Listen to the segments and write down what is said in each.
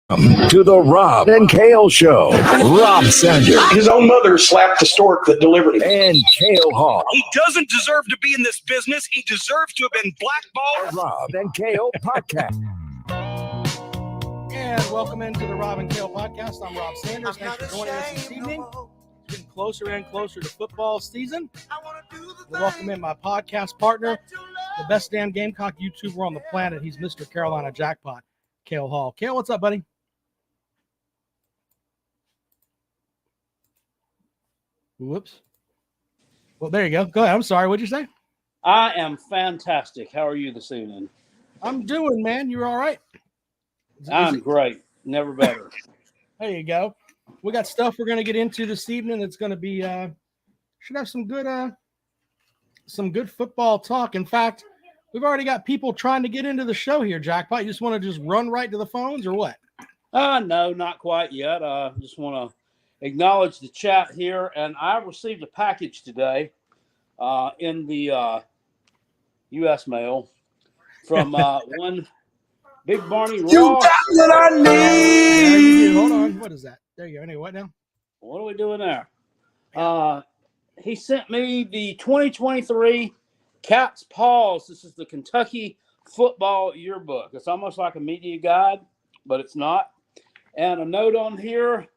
To the Rob and Kale Show. Rob Sanders. His own mother slapped the stork that delivered him. And Kale Hall. He doesn't deserve to be in this business. He deserves to have been blackballed. The Rob and Kale Podcast. And welcome into the Rob and Kale Podcast. I'm Rob Sanders. Thanks for joining us this evening. It's getting closer and closer to football season. We welcome in my podcast partner, the best damn Gamecock YouTuber on the planet. He's Mr. Carolina Jackpot, Kale Hall. Kale, what's up, buddy? Whoops. Well, there you go. Go ahead. I'm sorry. What'd you say? I am fantastic. How are you this evening? I'm doing, man. You all right? I'm great. Never better. There you go. We got stuff we're going to get into this evening. That's going to be should have some good football talk. In fact, we've already got people trying to get into the show here, Jackpot. You just want to just run right to the phones or what? No, not quite yet. I just want to acknowledge the chat here. And I received a package today in the U.S. mail from one Big Barney Ross. You got what I need. Hold on. What is that? There you go. Anyway, what now? What are we doing there? He sent me the 2023 Cat's Paws. This is the Kentucky Football Yearbook. It's almost like a media guide, but it's not. And a note on here,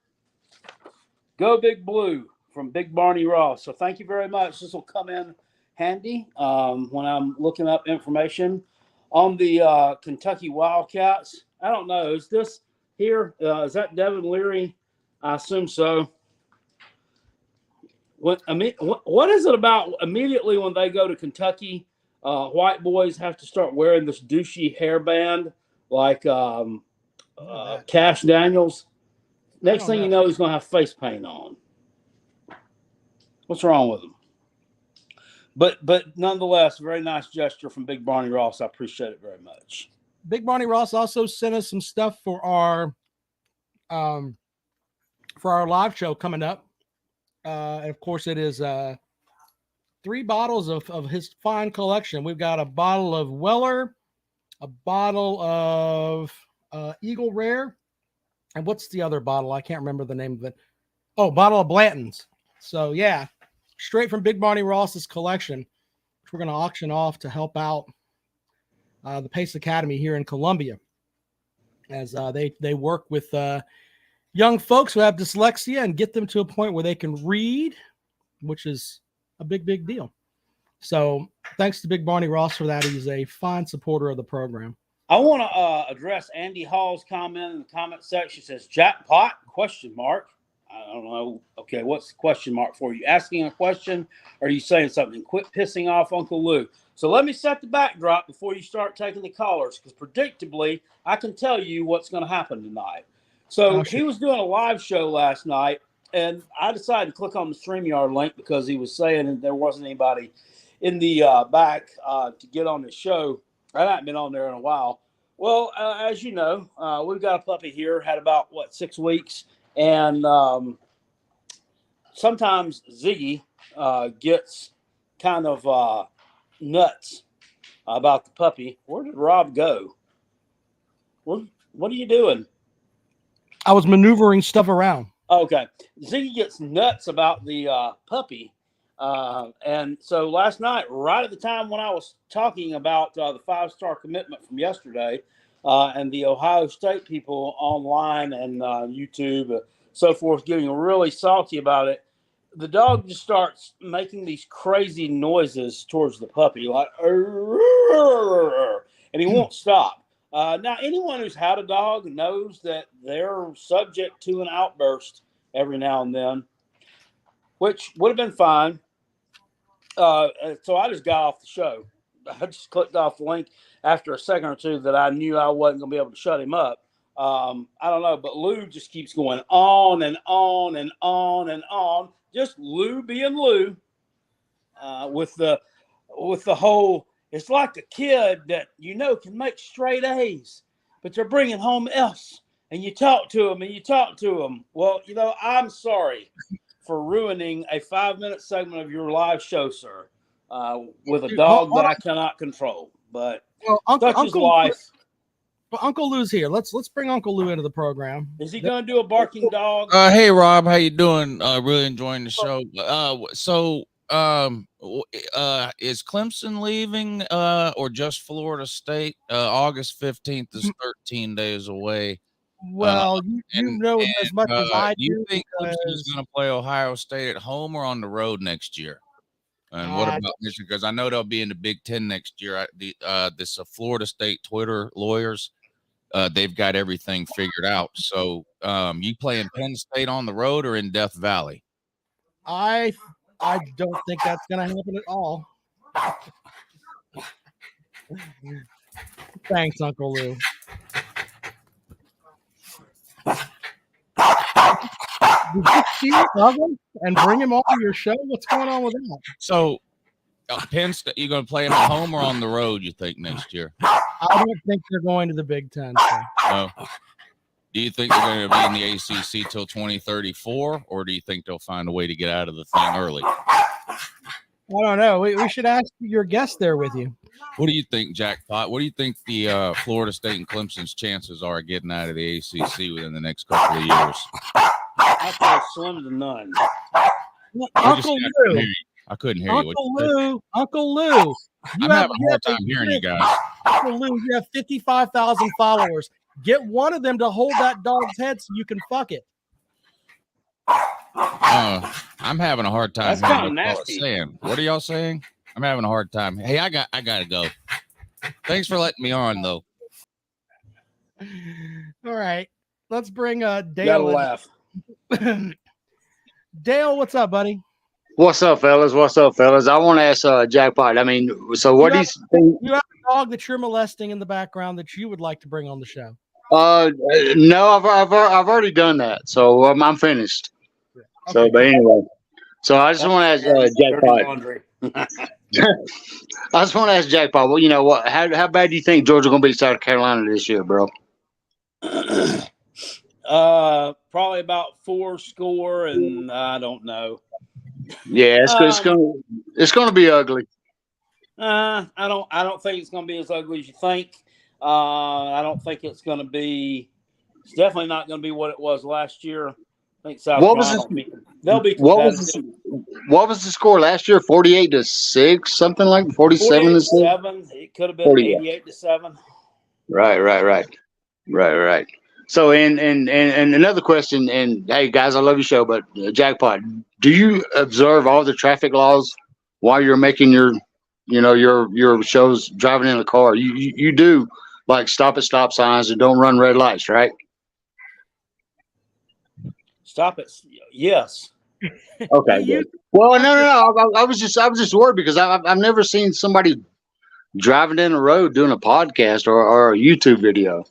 Go Big Blue from Big Barney Ross. So thank you very much. This will come in handy when I'm looking up information on the Kentucky Wildcats. I don't know. Is this here? Is that Devin Leary? I assume so. What is it about immediately when they go to Kentucky, white boys have to start wearing this douchey hairband like Cash Daniels? Next thing you know, he's going to have face paint on. What's wrong with him? But nonetheless, very nice gesture from Big Barney Ross. I appreciate it very much. Big Barney Ross also sent us some stuff for our live show coming up. And of course, it is 3 bottles of his fine collection. We've got a bottle of Weller, a bottle of Eagle Rare, and what's the other bottle? I can't remember the name of it. Oh, bottle of Blanton's. So, yeah, straight from Big Barney Ross's collection, which we're going to auction off to help out the Pace Academy here in Columbia, as they work with young folks who have dyslexia and get them to a point where they can read, which is a big, big deal. So thanks to Big Barney Ross for that. He's a fine supporter of the program. I want to address Andy Hall's comment in the comment section. It says, Jackpot, ? I don't know. Okay, what's the question mark for? You asking a question or are you saying something? Quit pissing off Uncle Lou. So let me set the backdrop before you start taking the callers, because predictably, I can tell you what's going to happen tonight. So he was doing a live show last night, and I decided to click on the StreamYard link because he was saying that there wasn't anybody in the back to get on the show. I haven't been on there in a while. Well, as you know, we've got a puppy here, had about, 6 weeks, and sometimes Ziggy gets kind of nuts about the puppy. Where did Rob go? What are you doing? I was maneuvering stuff around. Okay. Ziggy gets nuts about the puppy. And so last night, right at the time when I was talking about the 5-star commitment from yesterday and the Ohio State people online and YouTube, so forth, getting really salty about it, the dog just starts making these crazy noises towards the puppy, like, and he won't stop. Now, anyone who's had a dog knows that they're subject to an outburst every now and then, which would have been fine. So I just got off the show. I just clicked off the link after a second or two that I knew I wasn't going to be able to shut him up. I don't know, but Lou just keeps going on and on and on and on. Just Lou being Lou with the whole. It's like a kid that can make straight A's, but they're bringing home F's, and you talk to them. Well, I'm sorry for ruining a 5-minute segment of your live show, sir, with a dog that I cannot control. But such is life. But Uncle Lou's here. Let's bring Uncle Lou into the program. Is he going to do a barking dog? Hey Rob, how you doing? Really enjoying the show. Is Clemson leaving or just Florida State? August 15th is 13 days away. Well, you know as much as I do. Do you think Clemson is going to play Ohio State at home or on the road next year? And what about Michigan? Because I know they'll be in the Big Ten next year. This Florida State Twitter lawyers, they've got everything figured out. So, you playing Penn State on the road or in Death Valley? I don't think that's going to happen at all. Thanks, Uncle Lou. Did you see Douglas and bring him onto your show? What's going on with that? So, Penn State, you going to play them at home or on the road, you think, next year? I don't think they're going to the Big Ten. So. No. Do you think they're going to be in the ACC till 2034, or do you think they'll find a way to get out of the thing early? I don't know. We should ask your guest there with you. What do you think, Jackpot? What do you think the Florida State and Clemson's chances are of getting out of the ACC within the next couple of years? I say slim to none. Uncle Lou. I couldn't hear you. Uncle Lou. I'm having a hard time hearing you guys. Uncle Lou, you have 55,000 followers. Get one of them to hold that dog's head so you can fuck it. I'm having a hard time That's kind of hearing what y'all are nasty. saying. What are y'all saying? I'm having a hard time. Hey, I gotta go. Thanks for letting me on, though. All right. Let's bring Dale. Gotta laugh. Dale, what's up, buddy? What's up, fellas? I want to ask Jackpot. I mean, so what do you think? You have a dog that you're molesting in the background that you would like to bring on the show. No, I've already done that, so I'm finished. Okay. So, but anyway, so I just want to ask Jackpot. Laundry. I just want to ask Jackpot. Well, you know what? How bad do you think Georgia gonna beat South Carolina this year, bro? Probably about 4 score, and I don't know. Yeah, it's gonna be ugly. I don't think it's gonna be as ugly as you think. I don't think it's gonna be. It's definitely not gonna be what it was last year. I think South Carolina they'll be competitive. What was the score last year? 48-6, something like 47-6. It could have been 88-7. Right. So, and another question, and hey guys, I love your show, but Jackpot, do you observe all the traffic laws while you're making your shows, driving in the car? You do like stop at stop signs and don't run red lights, right? Stop it. Yes. Okay. Good. Well, no. I was just worried because I've never seen somebody driving in the road doing a podcast or a YouTube video.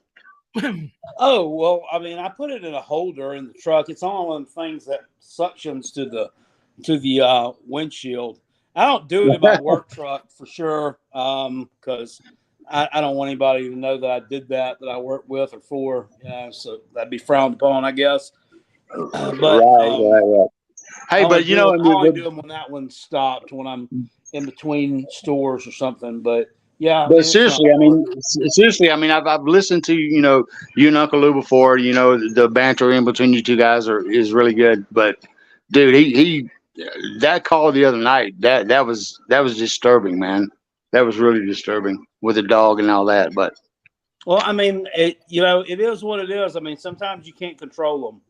Oh, well, I mean, I put it in a holder in the truck. It's on one of the things that suctions to the windshield. I don't do it in my work truck for sure, because I don't want anybody to know that I did that I work with or for. So that'd be frowned upon, I guess. Right. Hey, but I only do them when that one's stopped, when I'm in between stores or something. But yeah. But seriously, I've listened to you and Uncle Lou before. The banter in between you two guys is really good. But dude, he that call the other night that was disturbing, man. That was really disturbing with the dog and all that. But well, I mean, it is what it is. I mean, sometimes you can't control them.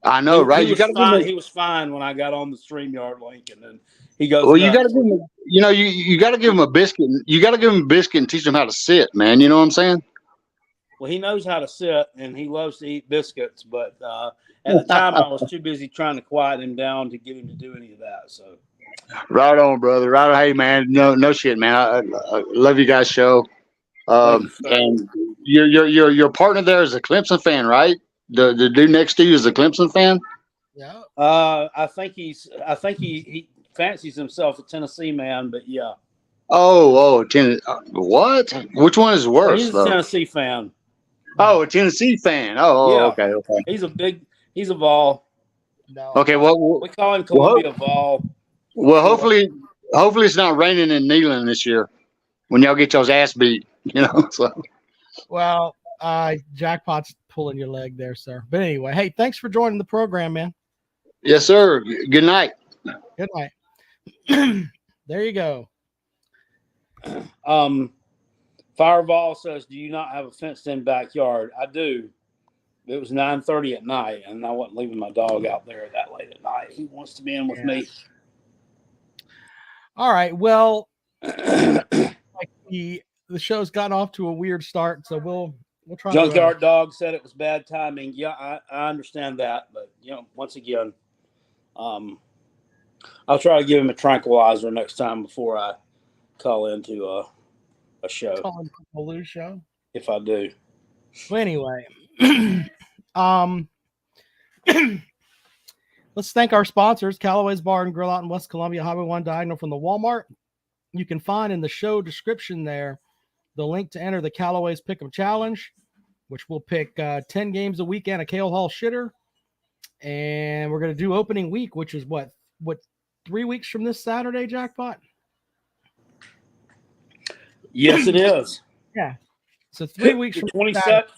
I know, right? He was fine when I got on the StreamYard link, and then he goes. Well, you got to give him. You got to give him a biscuit. You got to give him a biscuit and teach him how to sit, man. You know what I'm saying? Well, he knows how to sit, and he loves to eat biscuits. But at the time, I was too busy trying to quiet him down to get him to do any of that. So, right on, brother. Right on. Hey, man. No shit, man. I love you guys' show. And your partner there is a Clemson fan, right? The dude next to you is a Clemson fan. Yeah. I think he fancies himself a Tennessee man, but yeah. Oh, what? Which one is worse? He's a Tennessee fan. Oh, a Tennessee fan. Oh, yeah. Okay. He's a Vol. No. Okay, well, we call him Columbia Vol. Well, hopefully it's not raining in Neyland this year when y'all get y'all's ass beat. So. Well, Jackpot's pulling your leg there, sir. But anyway, hey, thanks for joining the program, man. Yes, sir. Good night. Good night. There you go. Fireball says, "Do you not have a fenced-in backyard?" I do. It was 9:30 at night, and I wasn't leaving my dog out there that late at night. He wants to be in with me. All right. Well, like the show's gotten off to a weird start, so we'll try. Junkyard Dog said it was bad timing. Yeah, I understand that, but once again, I'll try to give him a tranquilizer next time before I call into a show. Call him a Baloo show if I do. Well, anyway, let's thank our sponsors: Calloway's Bar and Grill out in West Columbia, Highway 1 diagonal from the Walmart. You can find in the show description there the link to enter the Calloway's Pick'em Challenge, which will pick 10 games a weekend, a Kale Hall shitter. And we're going to do opening week, which is what 3 weeks from this Saturday, Jackpot? Yes, it is. Yeah. So 3 weeks from 26.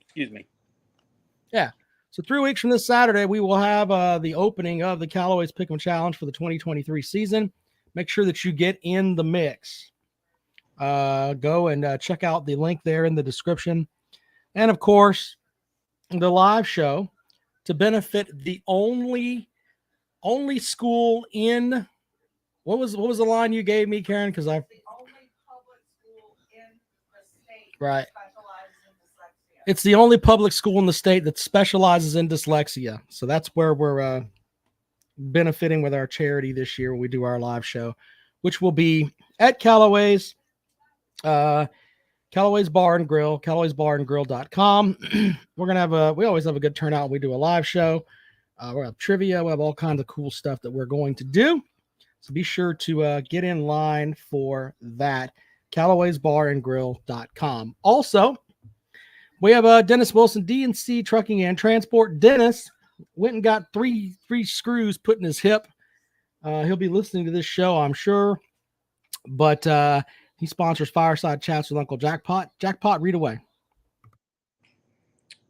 Excuse me. Yeah. So 3 weeks from this Saturday, we will have the opening of the Calloway's Pick'em Challenge for the 2023 season. Make sure that you get in the mix. Go and check out the link there in the description. And, of course, the live show to benefit the only school in – what was the line you gave me, Karen? Because I – the only public school in the state right. It's the only public school in the state that specializes in dyslexia. So that's where we're benefiting with our charity this year when we do our live show, which will be at Calloway's, Calloway's Bar and Grill, Calloway'sBarandGrill.com. We're going to we always have a good turnout when we do a live show. We'll have trivia. We'll have all kinds of cool stuff that we're going to do. So be sure to get in line for that. Calloway'sBarandGrill.com. Also, we have Dennis Wilson, D&C Trucking and Transport. Dennis went and got three screws put in his hip. He'll be listening to this show, I'm sure. But he sponsors Fireside Chats with Uncle Jackpot. Jackpot, read away.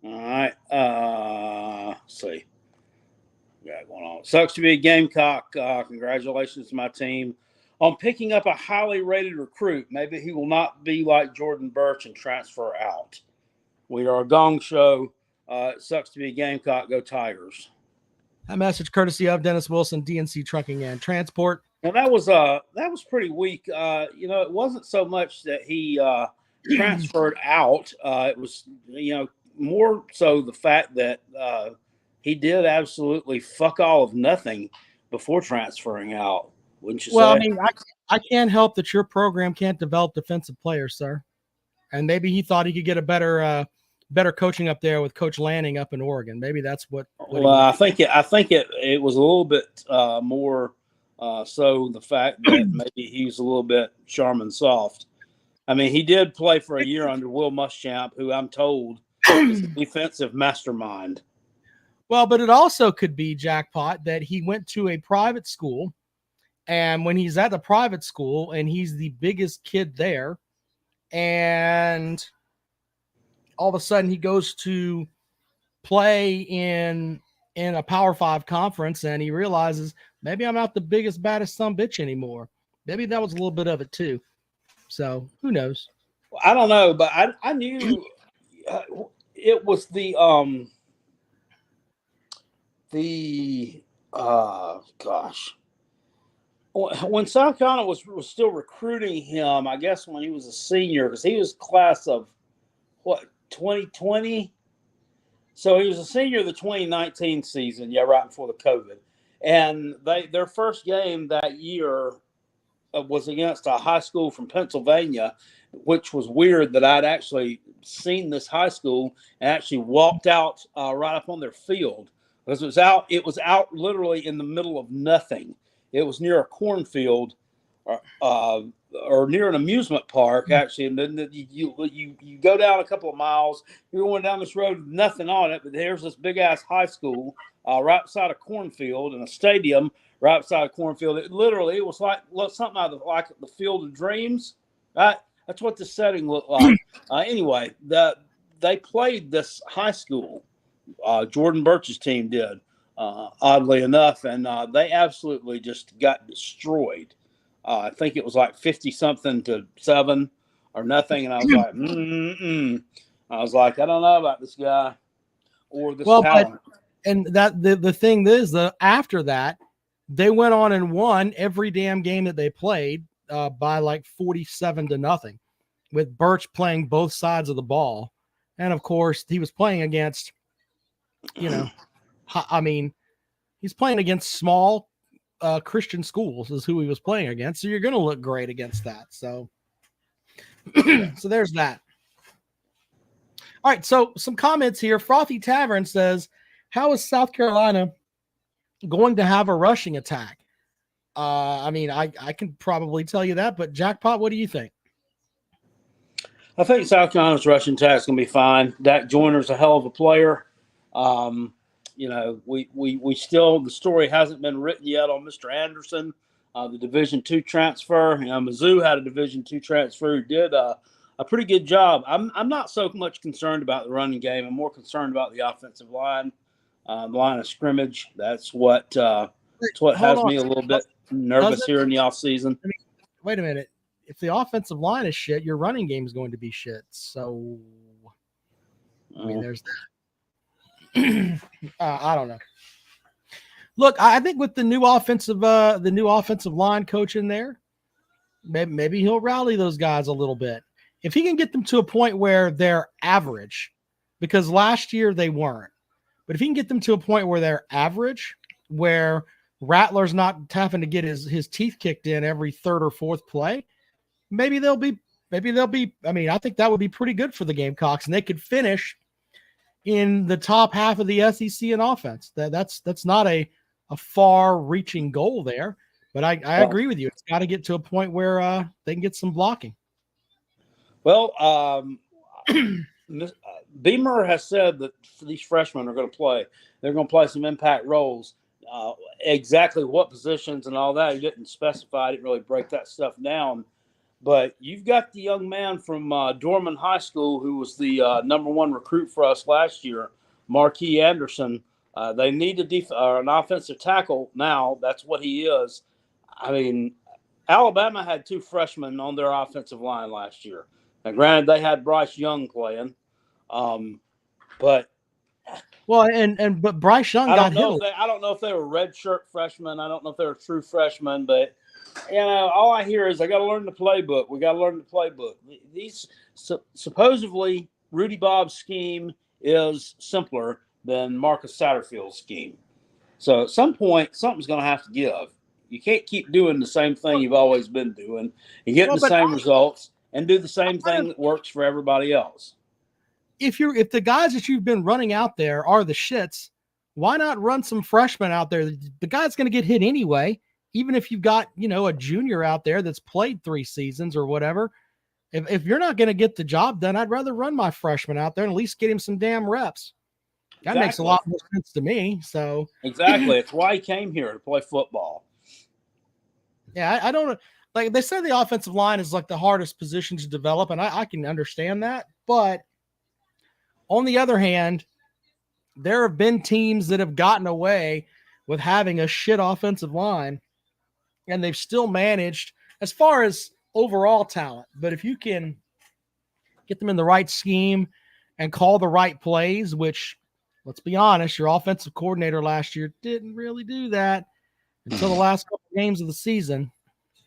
All right. Let's see. Got going on. Sucks to be a Gamecock. Congratulations to my team on picking up a highly rated recruit. Maybe he will not be like Jordan Birch and transfer out. We are a gong show. It sucks to be a Gamecock. Go Tigers. That message courtesy of Dennis Wilson, D&C Trucking and Transport. Well, that was pretty weak. It wasn't so much that he transferred out. It was, more so the fact that he did absolutely fuck all of nothing before transferring out. Wouldn't you say? Well, I mean, I can't help that your program can't develop defensive players, sir. And maybe he thought he could get a better coaching up there with Coach Lanning up in Oregon. Maybe that's what I think it was a little bit more so the fact that maybe he's a little bit Charmin soft. I mean, he did play for a year under Will Muschamp, who I'm told is a defensive mastermind. Well, but it also could be, Jackpot, that he went to a private school, and when he's at the private school and he's the biggest kid there, and all of a sudden he goes to play in a Power 5 conference and he realizes maybe I'm not the biggest, baddest sumbitch anymore. Maybe that was a little bit of it too. So who knows? Well, I don't know, but I knew it was when South Carolina was still recruiting him, I guess when he was a senior, because he was class of 2020. So he was a senior of the 2019 season, right before the COVID. And their first game that year was against a high school from Pennsylvania, which was weird that I'd actually seen this high school and actually walked out right up on their field. Because it was out literally in the middle of nothing. It was near a cornfield or near an amusement park, actually. And then you go down a couple of miles, you're going down this road with nothing on it, but there's this big-ass high school right beside a cornfield and a stadium right beside a cornfield. It was like something out of like the Field of Dreams, right? That's what the setting looked like. Anyway, they played this high school. Jordan Birch's team did, oddly enough, and they absolutely just got destroyed. I think it was like 50-something to 7 or nothing, and I was like, I was like, I don't know about this guy or this talent. And that the thing is that after that, they went on and won every damn game that they played by like 47-0, with Birch playing both sides of the ball. And of course, he was playing against, I mean, he's playing against small Christian schools is who he was playing against. So you're going to look great against that. So, so there's that. All right. So some comments here. Frothy Tavern says, how is South Carolina going to have a rushing attack? I mean, I can probably tell you that, but Jackpot, what do you think? I think South Carolina's rushing attack is going to be fine. Dak Joyner's a hell of a player. We still, the story hasn't been written yet on Mr. Anderson, the Division II transfer. Mizzou had a Division II transfer who did a pretty good job. I'm not so much concerned about the running game. I'm more concerned about the offensive line, the line of scrimmage. That's what has me a little bit nervous here in the offseason. Wait a minute. If the offensive line is shit, your running game is going to be shit. So, I mean, there's that. I don't know. Look, I think with the new offensive line coach in there, maybe he'll rally those guys a little bit. If he can get them to a point where they're average, because last year they weren't, but if he can get them to a point where they're average, where Rattler's not having to get his teeth kicked in every third or fourth play, maybe they'll be. I mean, I think that would be pretty good for the Gamecocks, and they could finish in the top half of the SEC in offense. That's not a far-reaching goal there, but I agree with you. It's got to get to a point where they can get some blocking. Well, Beamer has said that these freshmen are going to play. They're going to play some impact roles. Exactly what positions and all that, he didn't specify. I didn't really break that stuff down. But you've got the young man from Dorman High School who was the #1 recruit for us last year, Marquis Anderson. They need an offensive tackle now. That's what he is. I mean, Alabama had 2 freshmen on their offensive line last year. Now, granted, they had Bryce Young playing, but Bryce Young got hit. I don't know if they were redshirt freshmen. I don't know if they were true freshmen, but all I hear is I got to learn the playbook. We got to learn the playbook. These supposedly Rudy Bob's scheme is simpler than Marcus Satterfield's scheme. So at some point, something's going to have to give. You can't keep doing the same thing you've always been doing and getting the same results and do the same thing that works for everybody else. If the guys that you've been running out there are the shits, why not run some freshmen out there? The guy's going to get hit anyway, even if you've got, a junior out there that's played 3 seasons or whatever. If you're not going to get the job done, I'd rather run my freshman out there and at least get him some damn reps. That makes a lot more sense to me. So exactly. It's why he came here to play football. Yeah, I don't like they say the offensive line is like the hardest position to develop, and I can understand that. But on the other hand, there have been teams that have gotten away with having a shit offensive line, and they've still managed as far as overall talent. But if you can get them in the right scheme and call the right plays, which, let's be honest, your offensive coordinator last year didn't really do that until the last couple of games of the season.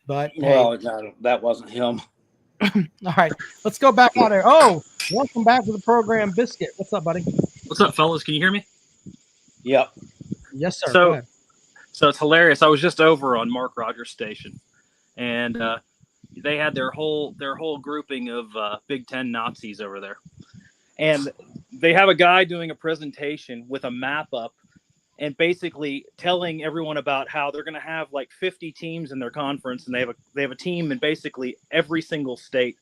But that wasn't him. All right, let's go back out there. Oh, welcome back to the program, Biscuit. What's up, buddy? What's up, fellas? Can you hear me? Yep. Yes, sir. So it's hilarious. I was just over on Mark Rogers' station, and they had their whole grouping of Big Ten Nazis over there, and they have a guy doing a presentation with a map up, and basically telling everyone about how they're going to have like 50 teams in their conference, and they have a team in basically every single state,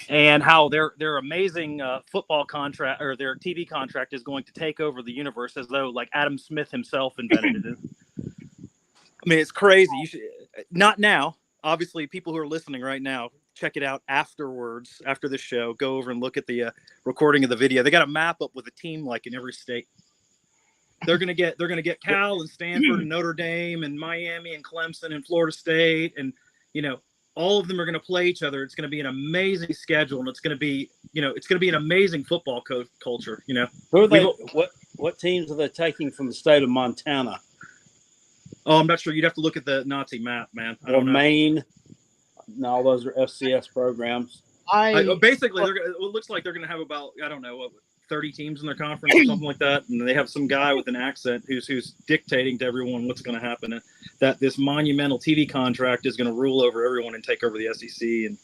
and how their amazing football contract or their TV contract is going to take over the universe as though like Adam Smith himself invented it. I mean, it's crazy. You should not now. Obviously, people who are listening right now check it out afterwards, after the show. Go over and look at the recording of the video. They got a map up with a team like in every state. They're gonna get Cal and Stanford and Notre Dame and Miami and Clemson and Florida State, and all of them are gonna play each other. It's gonna be an amazing schedule, and it's gonna be an amazing football culture. Who are they? What teams are they taking from the state of Montana? Oh, I'm not sure. You'd have to look at the Nazi map, man. I Or don't know. Maine? No, all those are FCS programs. Basically, it looks like they're going to have about 30 teams in their conference or something like that, and they have some guy with an accent who's dictating to everyone what's going to happen. And that this monumental TV contract is going to rule over everyone and take over the SEC, and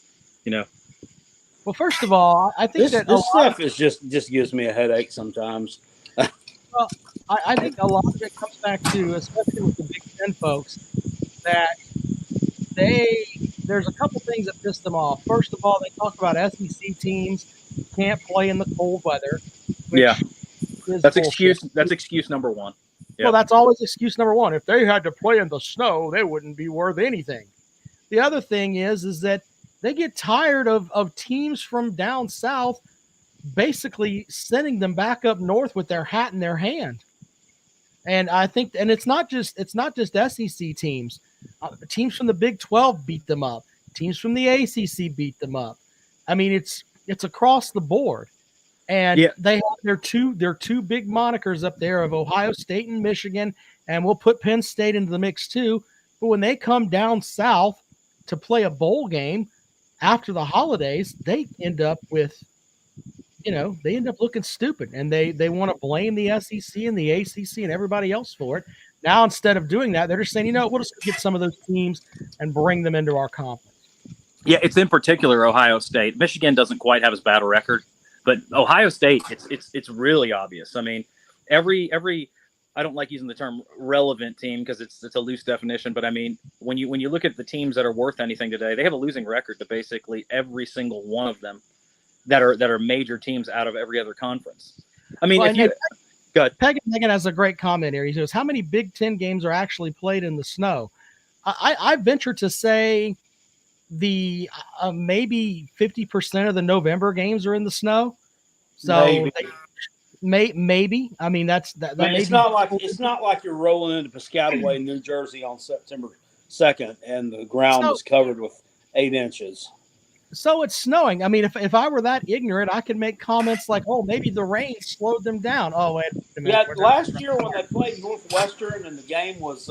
Well, first of all, I think This stuff is just gives me a headache sometimes. Well, I think a lot of it comes back to, especially with the Big Ten folks, that there's a couple things that piss them off. First of all, they talk about SEC teams can't play in the cold weather. yeah, that's bullshit. excuse number one. Yeah. Well, that's always excuse number one. If they had to play in the snow, they wouldn't be worth anything. The other thing is that they get tired of teams from down south basically sending them back up north with their hat in their hand. And I think, and it's not just SEC teams. Teams from the Big 12 beat them up. Teams from the ACC beat them up. I mean, it's across the board. And they have their two big monikers up there of Ohio State and Michigan, and we'll put Penn State into the mix too. But when they come down south to play a bowl game after the holidays, they end up with, they end up looking stupid, and they want to blame the SEC and the ACC and everybody else for it. Now, instead of doing that, they're just saying, we'll just get some of those teams and bring them into our conference. Yeah, it's in particular Ohio State. Michigan doesn't quite have as bad a record, but Ohio State, it's really obvious. I mean, every I don't like using the term relevant team because it's a loose definition, but I mean, when you look at the teams that are worth anything today, they have a losing record to basically every single one of them that are major teams out of every other conference. I mean, go ahead. Megan has a great comment here. He says, how many Big Ten games are actually played in the snow? I venture to say the maybe 50% of the November games are in the snow. So maybe. I mean, it's not like you're rolling into Piscataway, New Jersey on September 2nd, and the ground is covered with 8 inches. So it's snowing. I mean, if I were that ignorant, I could make comments like, "Oh, maybe the rain slowed them down." Oh, wait a minute. Yeah, last year when they played Northwestern and the game was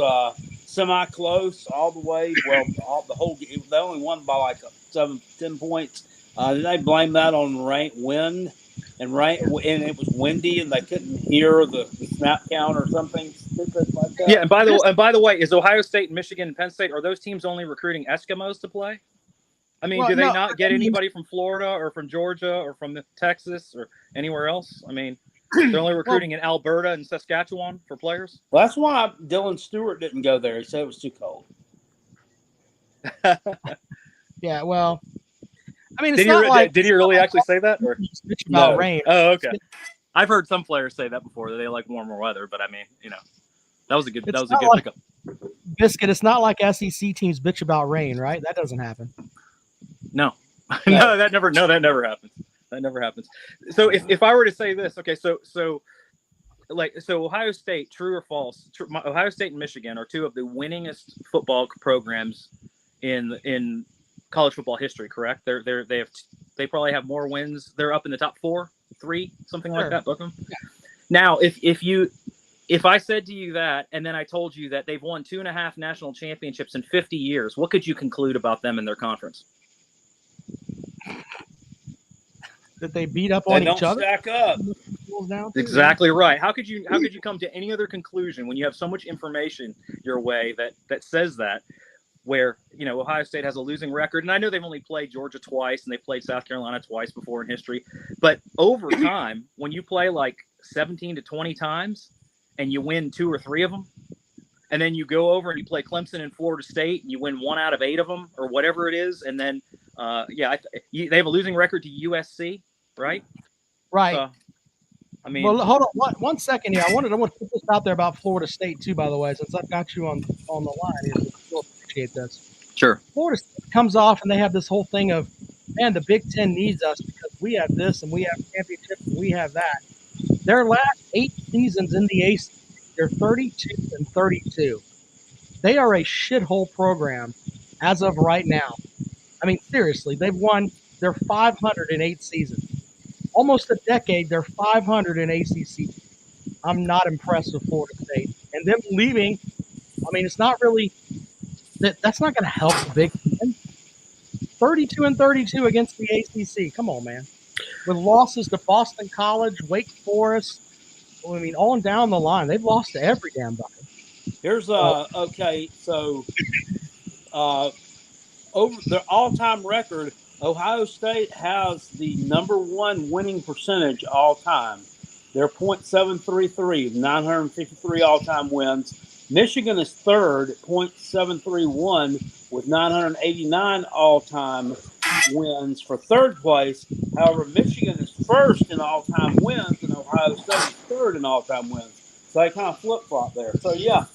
semi-close all the way, the whole game, they only won by like 7-10 points. Did they blame that on wind, and it was windy, and they couldn't hear the snap count or something stupid like that? Yeah, and by the way, is Ohio State and Michigan and Penn State, are those teams only recruiting Eskimos to play? I mean, do they not get anybody from Florida or from Georgia or from Texas or anywhere else? I mean, they're only recruiting in Alberta and Saskatchewan for players. Well, that's why Dylan Stewart didn't go there. He said it was too cold. Yeah, well, I mean, did he really actually say that? Or bitch about rain? Oh, okay. I've heard some players say that before, that they like warmer weather, but I mean, that was a good pickup. Biscuit, it's not like SEC teams bitch about rain, right? That doesn't happen. No, that never happens. That never happens. So if I were to say this, okay, so Ohio State, true or false? Ohio State and Michigan are two of the winningest football programs in college football history. Correct? They probably have more wins. They're up in the top 4, 3, something like that. Both of them. Yeah. Now, if I said to you that, and then I told you that they've won 2.5 national championships in 50 years, what could you conclude about them in their conference? That they beat up on each other. Stack up. Exactly right. How could you come to any other conclusion when you have so much information your way that says that? Where Ohio State has a losing record, and I know they've only played Georgia twice and they played South Carolina twice before in history, but over time, when you play like 17 to 20 times and you win 2 or 3 of them, and then you go over and you play Clemson and Florida State and you win 1 out of 8 of them or whatever it is, and then they have a losing record to USC, right? Right. I mean, well, hold on one second here. I want to put this out there about Florida State too, by the way, since I've got you on the line here. I appreciate this. Sure. Florida comes off and they have this whole thing of, man, the Big Ten needs us because we have this and we have championships and we have that. Their last 8 seasons in the ACC, they're 32-32. They are a shithole program as of right now. I mean, seriously, they're 500 in 8 seasons. Almost a decade, they're 500 in ACC. I'm not impressed with Florida State. And them leaving, I mean, it's not really that's not going to help the Big Ten. 32-32 against the ACC. Come on, man. With losses to Boston College, Wake Forest, I mean, on down the line, they've lost to every damn body. Here's okay. So over their all-time record, Ohio State has the number 1 winning percentage all time. They're .733, 953 all-time wins. Michigan is third, .731 with 989 all-time wins for third place. However, Michigan is first in all-time wins, and Ohio State is third in all-time wins. So they kind of flip-flop there. So, yeah,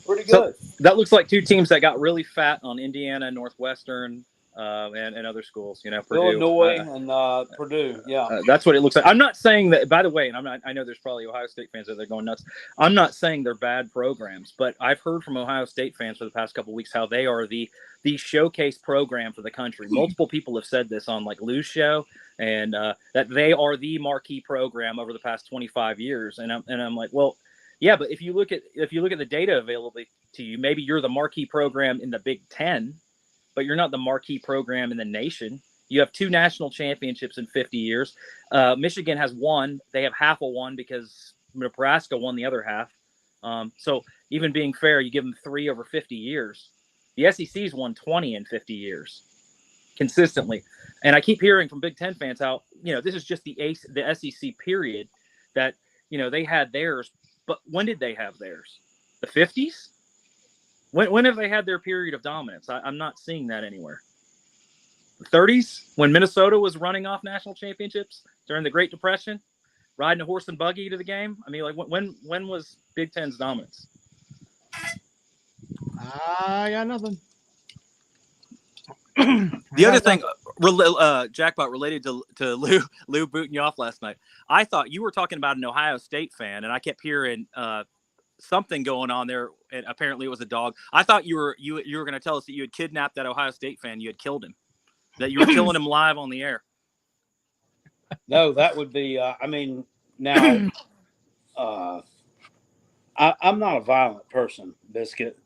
pretty good. So that looks like 2 teams that got really fat on Indiana, Northwestern, and other schools. You know, Purdue, Illinois and Purdue. Yeah, that's what it looks like. I'm not saying that. By the way, and I know there's probably Ohio State fans that are going nuts. I'm not saying they're bad programs, but I've heard from Ohio State fans for the past couple of weeks how they are the showcase program for the country. Multiple people have said this on like Lou's show, and that they are the marquee program over the past 25 years. And I'm like, well, yeah, but if you look at the data available to you, maybe you're the marquee program in the Big Ten, but you're not the marquee program in the nation. You have 2 national championships in 50 years. Michigan has 1. They have half of one because Nebraska won the other half. So even being fair, you give them 3 over 50 years. The SEC's won 20 in 50 years consistently. And I keep hearing from Big Ten fans how, you know, this is just the SEC period that, you know, they had theirs. But when did they have theirs? The 50s? When have they had their period of dominance? I'm not seeing that anywhere. The 30s, when Minnesota was running off national championships during the Great Depression, riding a horse and buggy to the game. I mean, like when was Big Ten's dominance? I got nothing. The other thing, Jackpot, related to Lou booting you off last night. I thought you were talking about an Ohio State fan, and I kept hearing something going on there, and apparently it was a dog. I thought you were going to tell us that you had kidnapped that Ohio State fan, you had killed him, that you were killing him live on the air. No, that would be. I mean, now I'm not a violent person, Biscuit.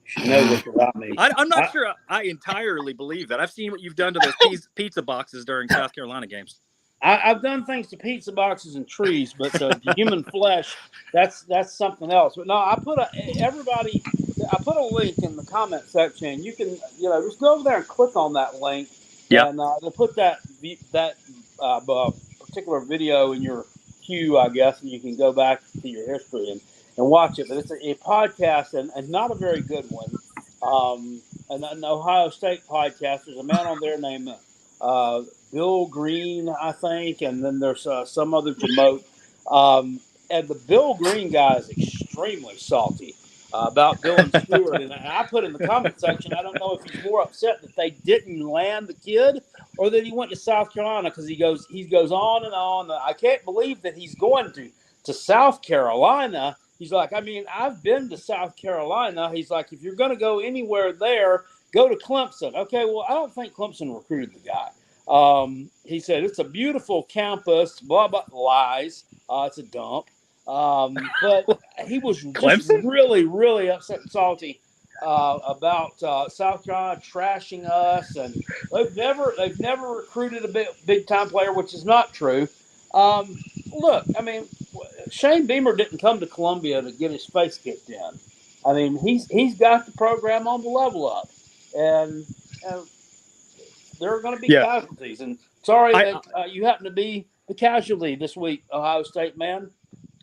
You should know this about me. I'm not sure I entirely believe that. I've seen what you've done to those pizza boxes during South Carolina games. I've done things to pizza boxes and trees, but to human flesh, that's something else. But no, I put a link in the comment section. You can, you know, just go over there and click on that link. Yeah. And they'll put that particular video in your queue, I guess, and you can go back to your history and watch it. But it's a podcast and not a very good one. An Ohio State podcast. There's a man on there named Bill Green, I think, and then there's some other Jamote. And the Bill Green guy is extremely salty about Bill and Stewart. And I put in the comment section, I don't know if he's more upset that they didn't land the kid or that he went to South Carolina, because he goes on and on. I can't believe that he's going to South Carolina. He's like, I mean, I've been to South Carolina. He's like, if you're going to go anywhere there, go to Clemson. Okay, well, I don't think Clemson recruited the guy. He said, it's a beautiful campus, blah, blah, lies. It's a dump. But he was just really, really upset and salty about South Carolina trashing us, and they've never recruited a big time player, which is not true. Look, I mean, Shane Beamer didn't come to Columbia to get his face kicked in. I mean, he's got the program on the level up, and there are going to be casualties. And sorry that you happen to be the casualty this week, Ohio State man.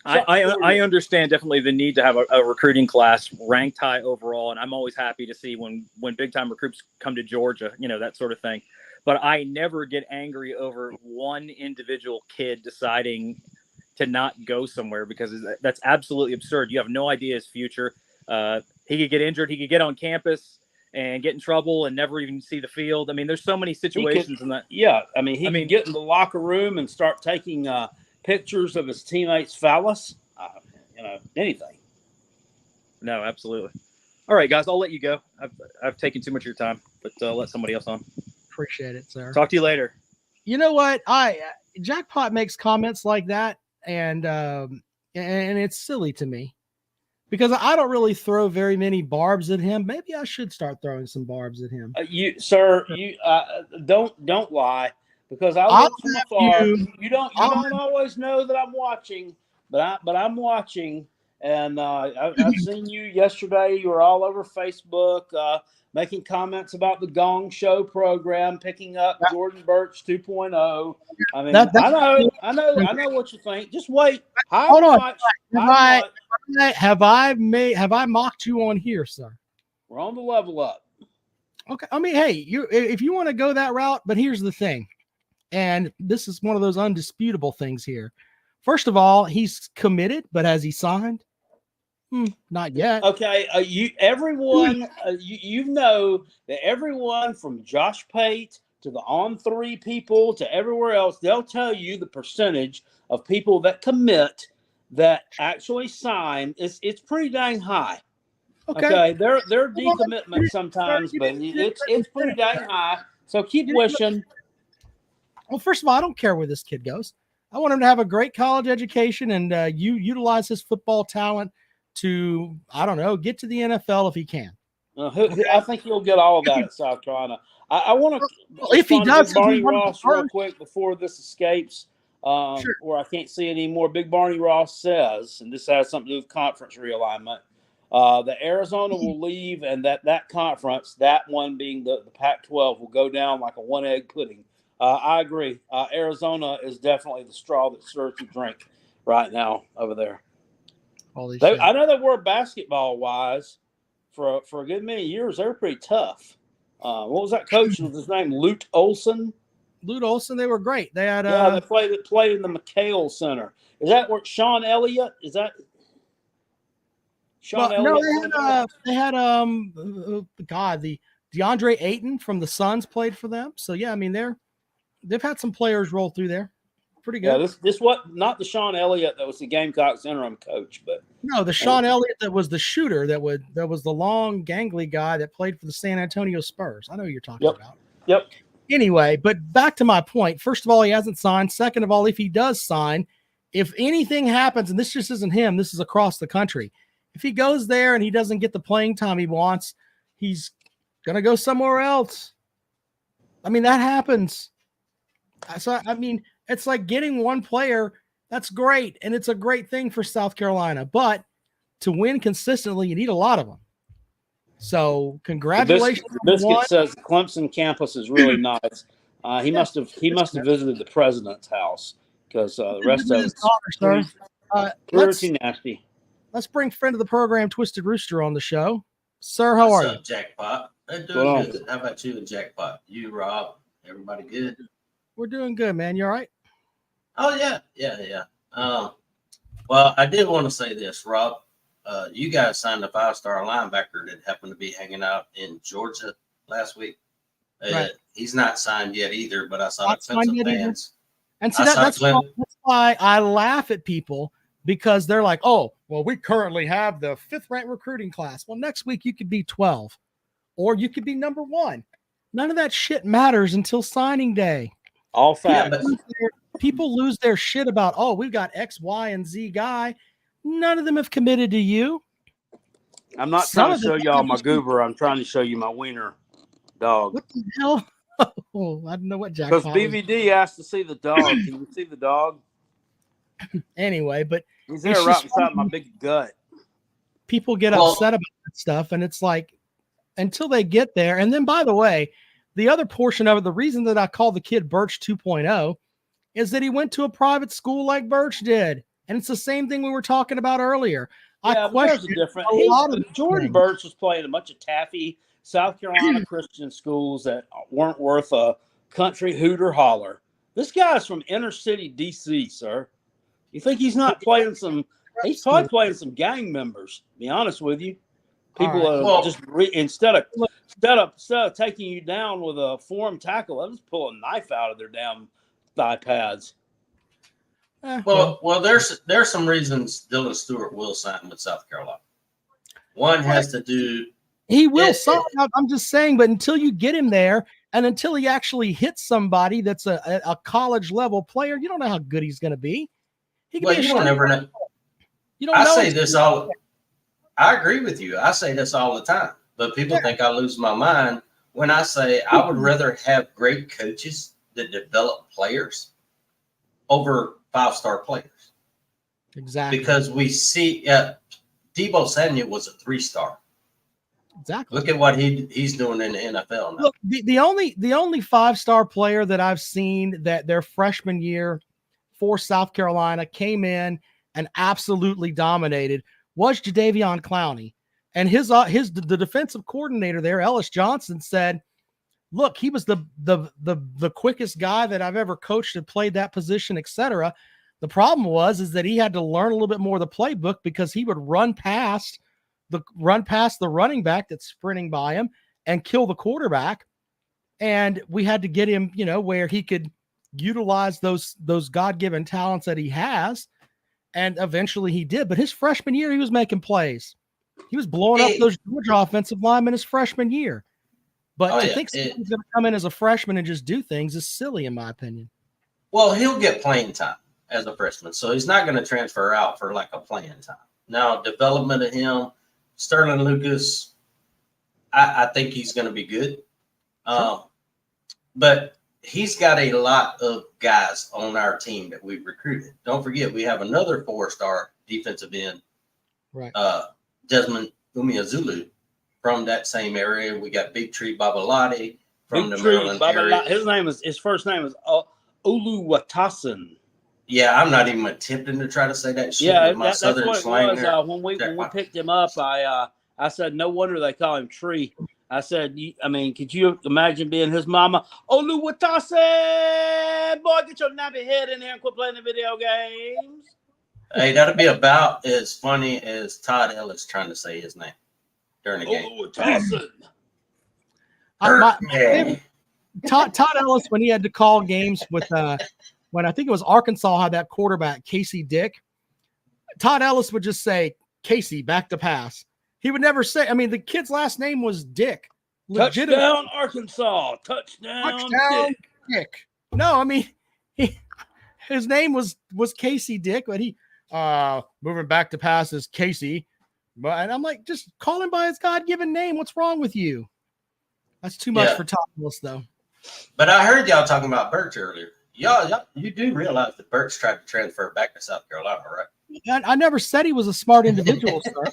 I understand definitely the need to have a recruiting class ranked high overall, and I'm always happy to see when big time recruits come to Georgia, you know, that sort of thing. But I never get angry over one individual kid deciding to not go somewhere, because that's absolutely absurd. You have no idea his future. He could get injured. He could get on campus and get in trouble and never even see the field. I mean, there's so many situations in that. Yeah, I mean, he could get in the locker room and start taking pictures of his teammates' phallus. Anything. No, absolutely. All right, guys, I'll let you go. I've taken too much of your time, but let somebody else on. Appreciate it, sir. Talk to you later. You know what? Jackpot makes comments like that, and it's silly to me because I don't really throw very many barbs at him. Maybe I should start throwing some barbs at him. You don't lie, because I look from afar. You don't always know that I'm watching, but I'm watching, and I've seen you yesterday. You were all over Facebook. Making comments about the Gong Show program, picking up Jordan Birch 2.0. I mean, I know what you think. Just wait. Hold on. Have I mocked you on here, sir? We're on the level up. Okay. I mean, hey, if you want to go that route, but here's the thing, and this is one of those undisputable things here. First of all, he's committed, but has he signed? Not yet. Okay, you know that everyone from Josh Pate to the On3 people to everywhere else, they'll tell you the percentage of people that commit that actually sign. It's pretty dang high. Okay, they're decommitment sometimes, but it's pretty dang high. So keep wishing. Well, first of all, I don't care where this kid goes. I want him to have a great college education and utilize his football talent to, I don't know, get to the NFL if he can. I think he'll get all of that at South Carolina. I want to, if he does, Big Barney Ross real quick before this escapes, or I can't see it anymore. Big Barney Ross says, and this has something to do with conference realignment, that Arizona will leave, and that conference, that one being the Pac-12, will go down like a one-egg pudding. I agree. Arizona is definitely the straw that stirs the drink right now over there. I know they were basketball-wise for a good many years. They were pretty tough. What was that coach? Was his name Lute Olson? Lute Olson. They were great. They had they played in the McHale Center. Is that where Sean Elliott? Is that Sean Elliott? No, they had the DeAndre Ayton from the Suns played for them. So yeah, I mean they've had some players roll through there. Pretty good. Yeah, this not the Sean Elliott that was the Gamecocks interim coach, but no, the Sean Elliott that was the shooter that was the long, gangly guy that played for the San Antonio Spurs. I know who you're talking about. Yep. Anyway, but back to my point. First of all, he hasn't signed. Second of all, if he does sign, if anything happens, and this just isn't him, this is across the country. If he goes there and he doesn't get the playing time he wants, he's gonna go somewhere else. I mean, that happens. So I mean, it's like getting one player. That's great. And it's a great thing for South Carolina, but to win consistently, you need a lot of them. So congratulations. Biscuit says the Clemson campus is really nice. He must have visited the president's house, because the rest of it's pretty nasty. Let's bring friend of the program, Twisted Rooster, on the show. Sir, how are you? What's up, Jackpot? I'm doing good. How about you and Jackpot? You, Rob, everybody good? We're doing good, man. You all right? Oh, yeah. Well, I did want to say this, Rob. You guys signed a 5-star linebacker that happened to be hanging out in Georgia last week. Right. He's not signed yet either, but I saw defensive fans. And see, that's why I laugh at people, because they're like, oh, well, we currently have the 5th-ranked recruiting class. Well, next week you could be 12, or you could be number 1. None of that shit matters until signing day. All facts. People lose their shit about, oh, we've got X, Y, and Z guy. None of them have committed to you. I'm not trying to show y'all my goober. I'm trying to show you my wiener dog. What the hell? Oh, I don't know what Jack. Because BVD asked to see the dog. Can you see the dog? Anyway, but he's there right beside my big gut. People get upset about that stuff, and it's like, until they get there. And then, by the way, the other portion of it, the reason that I call the kid Birch 2.0 is that he went to a private school like Birch did. And it's the same thing we were talking about earlier. Yeah, there's a difference. Jordan Birch was playing a bunch of taffy South Carolina Christian schools that weren't worth a country hoot or holler. This guy's from inner city D.C., sir. You think he's not playing some – he's probably playing some gang members, to be honest with you. People All right. are just instead of taking you down with a form tackle, they'll just pull a knife out of their damn thigh pads. Well, there's some reasons Dylan Stewart will sign with South Carolina. One has to do. He will sign. I'm just saying, but until you get him there, and until he actually hits somebody that's a college level player, you don't know how good he's going to be. He could Well, be you don't ever know. You don't I know. say this all. I agree with you. I say this all the time, but people think I lose my mind when I say I would rather have great coaches that develop players over 5-star players. Exactly. Because we see Debo Samuel was a 3-star. Exactly. Look at what he's doing in the NFL now. Look, the only 5-star player that I've seen that their freshman year for South Carolina came in and absolutely dominated was Jadeveon Clowney. And the defensive coordinator there, Ellis Johnson, said, look, he was the quickest guy that I've ever coached and played that position, etc. The problem is that he had to learn a little bit more of the playbook because he would run past the running back that's sprinting by him and kill the quarterback. And we had to get him, where he could utilize those God-given talents that he has. And eventually he did. But his freshman year, he was making plays. He was blowing up those Georgia offensive linemen his freshman year. But to think someone's going to come in as a freshman and just do things is silly, in my opinion. Well, he'll get playing time as a freshman, so he's not going to transfer out for like a playing time. Now, development of him, Sterling Lucas, I think he's going to be good. But he's got a lot of guys on our team that we've recruited. Don't forget, we have another 4-star defensive end, right? Desmond Umeazulu from that same area. We got Big Tree Babalati from the Maryland area. His first name is Oluwatasin. Yeah, I'm not even attempting to try to say that shit with my southern that's slang. what it was. When we picked him up, I said, no wonder they call him Tree. I said, could you imagine being his mama? Oluwatasin, boy, get your nappy head in here and quit playing the video games. Hey, that'll be about as funny as Todd Ellis trying to say his name during the game. Todd Ellis, when he had to call games with when I think it was Arkansas had that quarterback, Casey Dick, Todd Ellis would just say, Casey, back to pass. He would never say, the kid's last name was Dick. Touchdown, Arkansas. Touchdown Dick. No, his name was Casey Dick, but he moving back to pass is Casey. And I'm like, just call him by his God-given name. What's wrong with you? That's too much for Todd Ellis, though. But I heard y'all talking about Birch earlier. Y'all, you do realize that Birch tried to transfer back to South Carolina, right? I never said he was a smart individual, sir.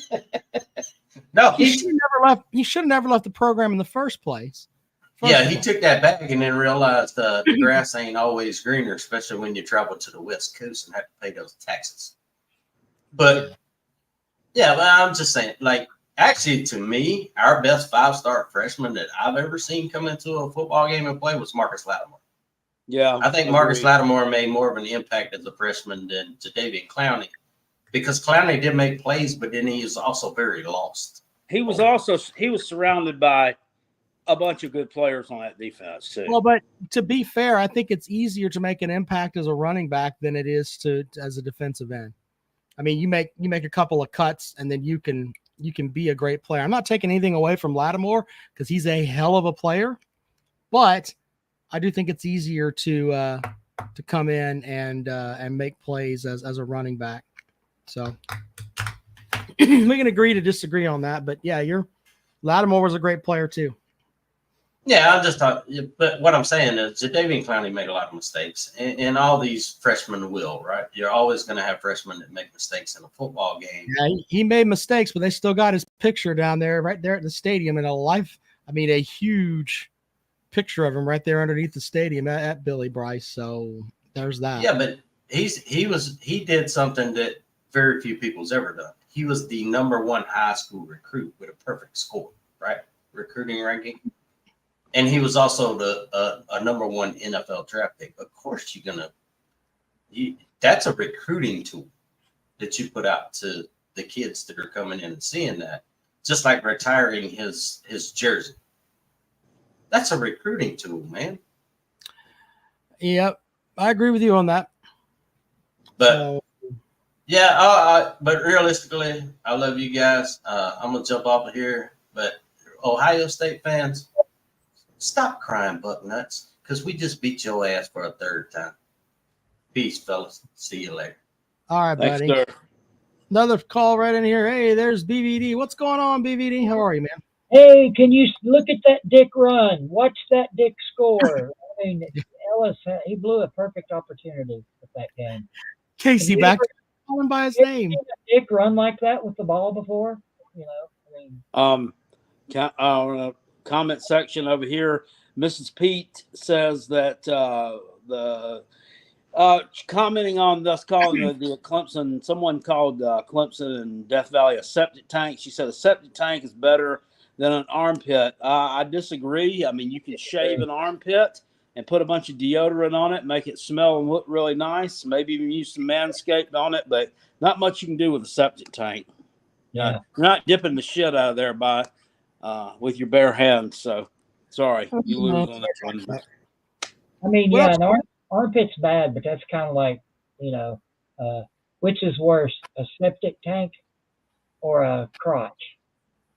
No, he should have never left the program in the first place. He took that back and then realized the grass ain't always greener, especially when you travel to the West Coast and have to pay those taxes. But I'm just saying, actually, to me, our best 5-star freshman that I've ever seen come into a football game and play was Marcus Lattimore. Yeah, I think Marcus Lattimore made more of an impact as a freshman than Jadeveon Clowney, because Clowney did make plays, but then he is also very lost. He was surrounded by a bunch of good players on that defense too. Well, but to be fair, I think it's easier to make an impact as a running back than it is as a defensive end. You make a couple of cuts and then you can be a great player. I'm not taking anything away from Lattimore because he's a hell of a player, but I do think it's easier to come in and make plays as a running back. So we can agree to disagree on that, but Lattimore was a great player too. Yeah, I just thought, but what I'm saying is Jadeveon Clowney made a lot of mistakes, and all these freshmen will, right? You're always going to have freshmen that make mistakes in a football game. Yeah, he made mistakes, but they still got his picture down there, right there at the stadium, in a huge picture of him right there underneath the stadium at Billy Bryce. So there's that. Yeah, but he did something that very few people's ever done. He was the #1 high school recruit with a perfect score, right? Recruiting ranking. And he was also a #1 NFL draft pick. Of course, that's a recruiting tool that you put out to the kids that are coming in and seeing that. just like retiring his jersey. That's a recruiting tool, man. Yep, I agree with you on that. But So, yeah, but realistically, I love you guys. I'm gonna jump off of here, but Ohio State fans, stop crying buck nuts, because we just beat your ass for a third time. Peace, fellas. See you later. all right, Thanks, buddy. sir. Another call right in here. Hey, there's BVD. What's going on, BVD? How are you, man? Hey, can you look at that Dick run? Watch that Dick score. I mean, Ellis, he blew a perfect opportunity with that game. Casey Have you back ever calling by his seen name. a Dick run like that with the ball before? You know, I mean, Comment section over here. Mrs. Pete says that the commenting on us calling the Clemson, someone called Clemson and Death Valley a septic tank. She said a septic tank is better than an armpit. I disagree. I mean, you can shave an armpit and put a bunch of deodorant on it, make it smell and look really nice. Maybe even use some Manscaped on it, but not much you can do with a septic tank. yeah. You're not dipping the shit out of there with your bare hands. So sorry, you lose on that one. I mean, What yeah, else? an armpit's bad, but that's kind of like, which is worse, a septic tank or a crotch?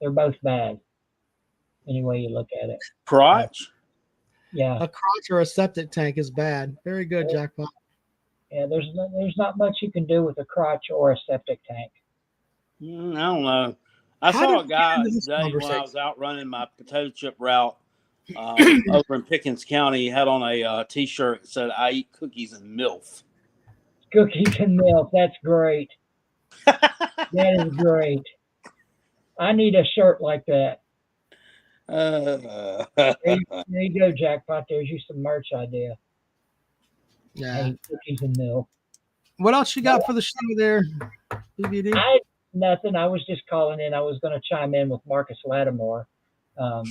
They're both bad, any way you look at it. Crotch? Yeah, A crotch or a septic tank is bad. Very good, Jackpot. yeah. There's not much you can do with a crotch or a septic tank. I don't know. I How saw did a we guy get into this today when I conversation? was out running my potato chip route over in Pickens County. He had on a T-shirt that said, "I eat cookies and MILF." Cookies and milk. That's great. That is great. I need a shirt like that. There you go, Jackpot. There's you some merch idea. Yeah. Hey, cookies and milk. What else you got for the show there, BVD? Nothing. I was just calling in. I was going to chime in with Marcus Lattimore. A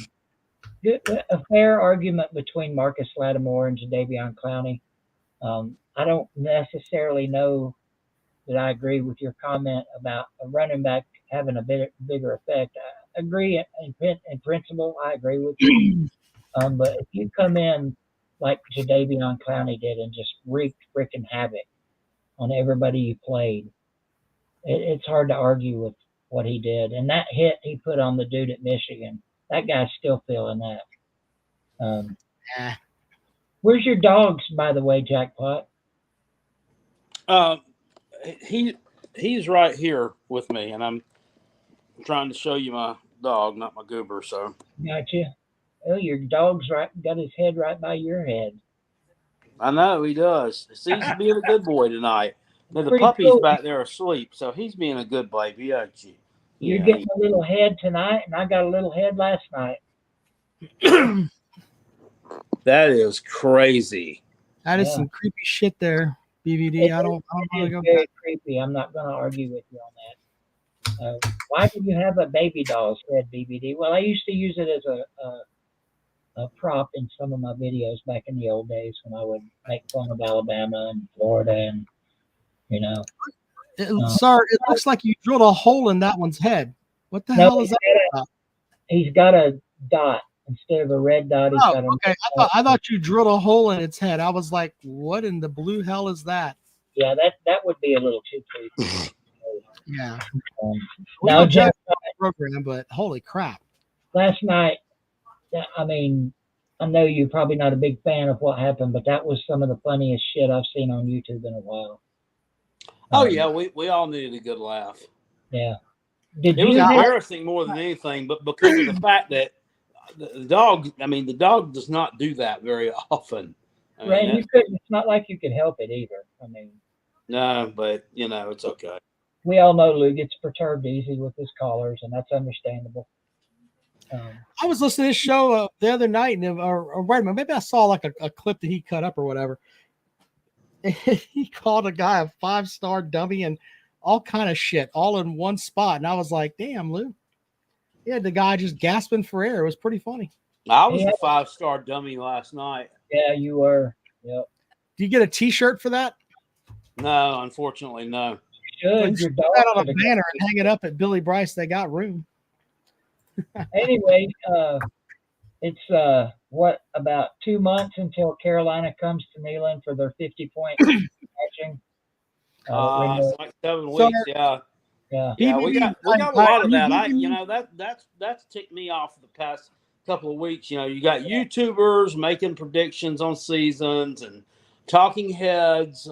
fair argument between Marcus Lattimore and Jadeveon Clowney. I don't necessarily know that I agree with your comment about a running back having a bigger effect. I agree in principle. I agree with you. But if you come in like Jadeveon Clowney did and just wreaked freaking havoc on everybody you played, it's hard to argue with what he did. And that hit he put on the dude at Michigan, that guy's still feeling that. Where's your dogs, by the way, Jackpot? He's right here with me, and I'm trying to show you my dog, not my goober. So Gotcha. Oh, your dog's got his head right by your head. I know he does. He's being a good boy tonight. Now the Pretty puppy's cool. back there asleep, so he's being a good baby, ain't you? You're getting a little head tonight, and I got a little head last night. That is crazy. That is some creepy shit there, BVD. I don't want to go very back. creepy. I'm not going to argue with you on that. Why do you have a baby doll's head, BVD? Well, I used to use it as a prop in some of my videos back in the old days when I would make fun of Alabama and Florida, and Sir, it looks like you drilled a hole in that one's head. What the hell is that about? He's got a dot instead of a red dot. He's got a Okay. I thought you drilled a hole in its head. I was like, what in the blue hell is that? Yeah, that would be a little too creepy. Yeah. Now, Now, Jeff, program, but holy crap! last night, I mean, I know you're probably not a big fan of what happened, but that was some of the funniest shit I've seen on YouTube in a while. Oh yeah, we all needed a good laugh. Yeah. It was embarrassing more than anything, but because of the fact that the dog does not do that very often. Right, it's not like you could help it either. I mean, no, but it's okay. We all know Lou gets perturbed easy with his callers, and that's understandable. I was listening to this show the other night, and or wait a minute, maybe I saw like a clip that he cut up or whatever. He called a guy a 5-star dummy and all kind of shit, all in one spot, and I was like, "Damn, Lou!" Yeah, the guy just gasping for air. It was pretty funny. I was a 5-star dummy last night. Yeah, you were. Yep. Do you get a T-shirt for that? No, unfortunately, no. Should put that on a banner and hang it up at Billy Bryce? They got room. Anyway, it's what, about 2 months until Carolina comes to Neyland for their 50-point matching. It's like 7 So- weeks. Yeah. Yeah. Yeah, we got a lot of that. That's ticked me off the past couple of weeks. You got YouTubers making predictions on seasons and talking heads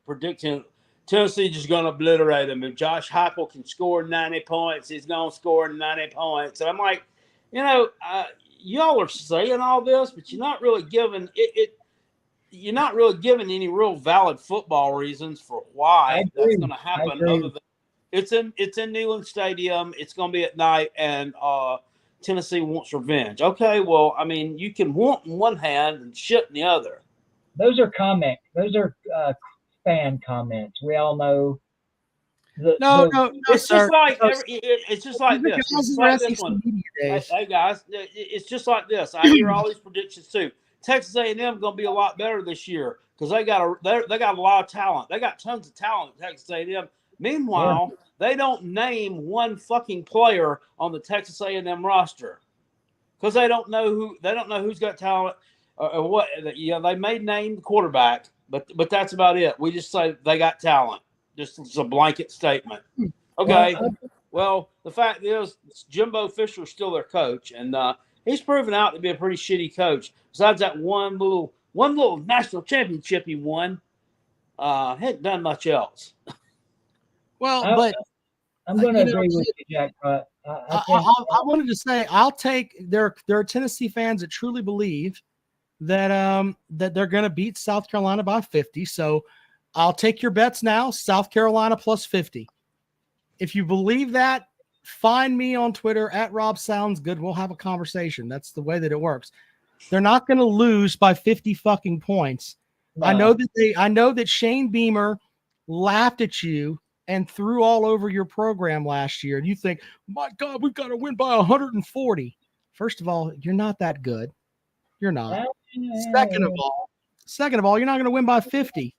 predicting Tennessee just going to obliterate them. If Josh Heupel can score 90 points, he's going to score 90 points. And I'm like, y'all are saying all this, but you're not really giving it. You're not really giving any real valid football reasons for why that's going to happen. Other than it's in Neyland Stadium. It's going to be at night, and Tennessee wants revenge. Okay, well, I mean, you can want in one hand and shit in the other. Those are fan comments. We all know. It's sir. just like it's just like this. It's just like this one. Hey guys, it's just like this. I hear all these predictions too. Texas A&M going to be a lot better this year because they got a lot of talent. They got tons of talent at Texas A&M. Meanwhile, they don't name one fucking player on the Texas A&M roster because they don't know who's got talent or what. They may name the quarterback, but that's about it. We just say they got talent. Just it's a blanket statement. Okay. Well, the fact is, Jimbo Fisher's still their coach, and he's proven out to be a pretty shitty coach. Besides that one little national championship he won, hadn't done much else. Well, I'm going to agree with you, Jack. I wanted to say I'll take there are Tennessee fans that truly believe that that they're going to beat South Carolina by 50. So I'll take your bets now. South Carolina plus 50. If you believe that, find me on Twitter at Rob Sounds Good. We'll have a conversation. That's the way that it works. They're not going to lose by 50 fucking points. No. I know that Shane Beamer laughed at you and threw all over your program last year. And you think, my God, we've got to win by 140. First of all, you're not that good. You're not. Second of all, you're not going to win by 50.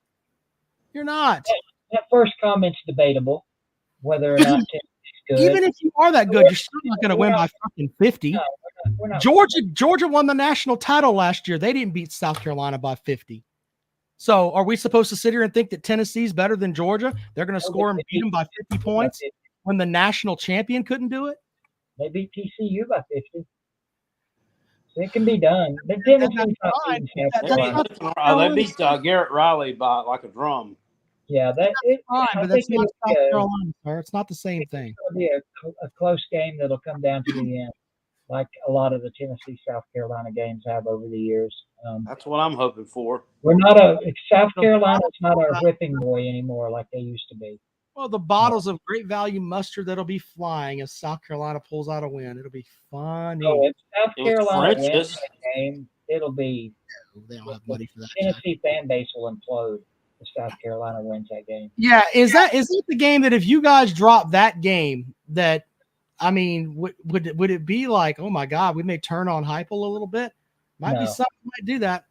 You're not. That first comment's debatable, whether or not Tennessee's good. Even if you are that good, you're still not going to win by fucking 50. No, we're not. Georgia won the national title last year. They didn't beat South Carolina by 50. So are we supposed to sit here and think that Tennessee's better than Georgia? They're going to score and beat them by 50 points when the national champion couldn't do it? They beat TCU by 50. So it can be done. But Tennessee's they beat Garrett Riley by like a drum. Yeah, but that's not South Carolina, sir. It's not the same thing. It'll be a close game that'll come down to the end, like a lot of the Tennessee-South Carolina games have over the years. That's what I'm hoping for. South Carolina's not our whipping boy anymore like they used to be. Well, the bottles of great value mustard that'll be flying as South Carolina pulls out a win. It'll be funny. Oh, if South Carolina wins that game, it'll be. They don't have money for that. Tennessee fan base will implode if South Carolina wins that game. Yeah, is that the game that if you guys drop that game, that I mean, would it be like, oh my God, we may turn on Heupel a little bit? Might be something might do that.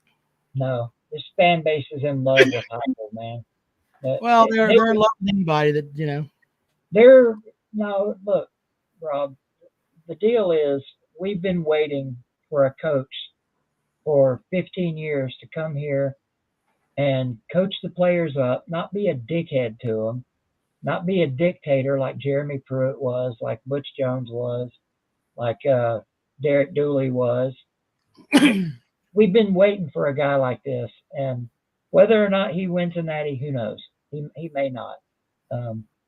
No, this fan base is in love with Heupel, man. Well, they're in love with anybody that, you know. Look, Rob, the deal is we've been waiting for a coach for 15 years to come here and coach the players up, not be a dickhead to them, not be a dictator like Jeremy Pruitt was, like Butch Jones was, like Derek Dooley was. We've been waiting for a guy like this, and whether or not he wins a natty, who knows? He may not.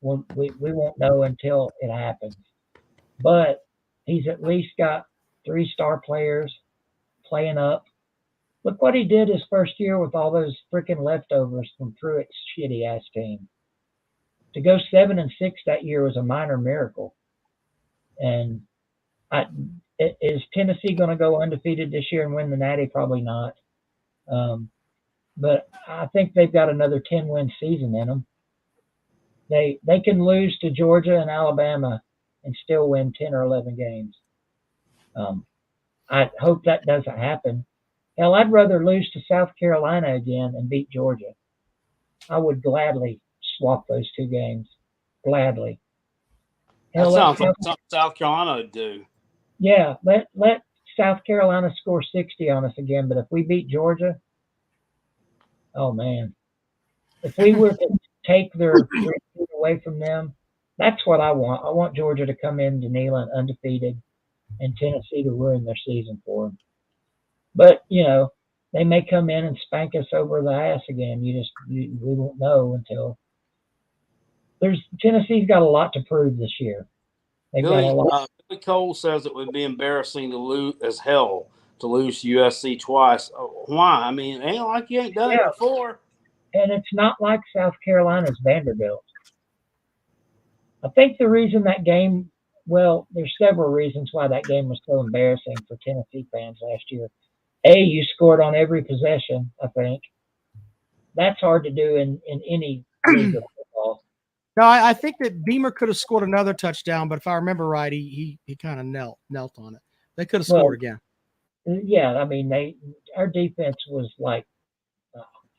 We won't know until it happens. But he's at least got 3-star players playing up. Look what he did his first year with all those freaking leftovers from Pruitt's shitty-ass team. To go 7-6 that year was a minor miracle. And is Tennessee going to go undefeated this year and win the natty? Probably not. But I think they've got another 10-win season in them. They can lose to Georgia and Alabama and still win 10 or 11 games. I hope that doesn't happen. Hell, I'd rather lose to South Carolina again and beat Georgia. I would gladly swap those 2 games. Gladly. That sounds like something South Carolina would do. Yeah, let South Carolina score 60 on us again. But if we beat Georgia, oh man, if we were to take their 3 feet away from them, that's what I want. I want Georgia to come into Neyland undefeated and Tennessee to ruin their season for them. But they may come in and spank us over the ass again. We won't know until Tennessee's got a lot to prove this year. They've got a lot. Billy Cole says it would be embarrassing to lose as hell to lose to USC twice. Why? I mean, it ain't like you ain't done it before. And it's not like South Carolina's Vanderbilt. I think the reason that game, well, there's several reasons why that game was so embarrassing for Tennessee fans last year. You scored on every possession, I think. That's hard to do in any league of football. No, I think that Beamer could have scored another touchdown, but if I remember right, he kind of knelt on it. They could have scored again. Yeah, I mean, our defense was like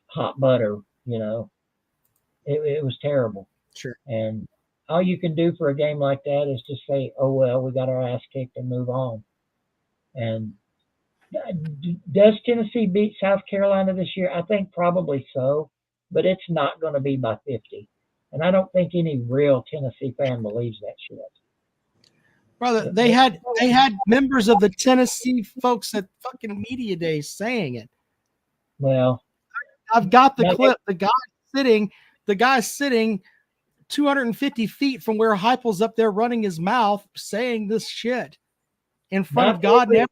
hot butter, It was terrible. Sure. And all you can do for a game like that is just say, oh, well, we got our ass kicked and move on. And does Tennessee beat South Carolina this year? I think probably so, but it's not going to be by 50. And I don't think any real Tennessee fan believes that shit. Brother, they had members of the Tennessee folks at fucking media days saying it. Well, I've got the clip. The guy's sitting 250 feet from where Heupel's up there running his mouth saying this shit in front of God and everybody.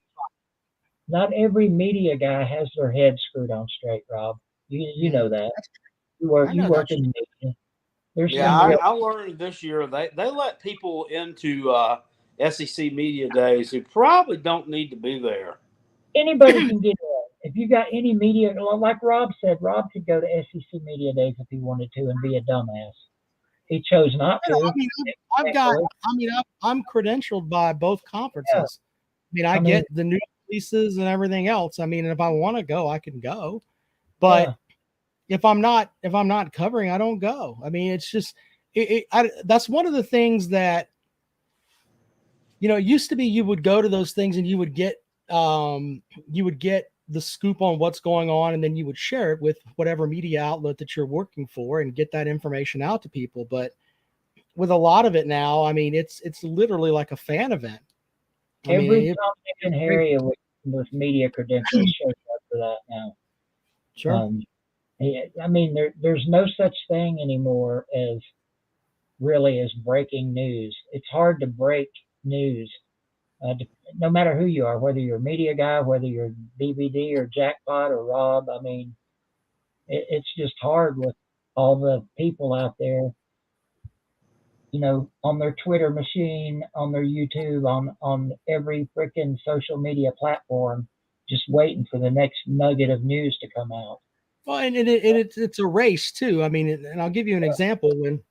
Not every media guy has their head screwed on straight, Rob. You know that. You work in media. I learned this year they let people into SEC media days who probably don't need to be there. Anybody can get in. If you got any media, like Rob said, Rob could go to SEC media days if he wanted to and be a dumbass. He chose not to. I'm credentialed by both conferences. Yeah. I get the news releases and everything else. I mean, if I want to go, I can go. But if I'm not covering, I don't go. I mean, it's just that's one of the things that it used to be you would go to those things and you would get the scoop on what's going on, and then you would share it with whatever media outlet that you're working for and get that information out to people. But with a lot of it now, I mean, it's literally like a fan event. Every Tom, Dick, and Harry with media credentials shows up for that now. Sure. I mean, there's no such thing anymore as breaking news. It's hard to break news. No matter who you are, whether you're a media guy, whether you're DVD or Jackpot or Rob, I mean, it's just hard with all the people out there, on their Twitter machine, on their YouTube, on every freaking social media platform, just waiting for the next nugget of news to come out. Well, and it's a race too. I mean, and I'll give you an example. When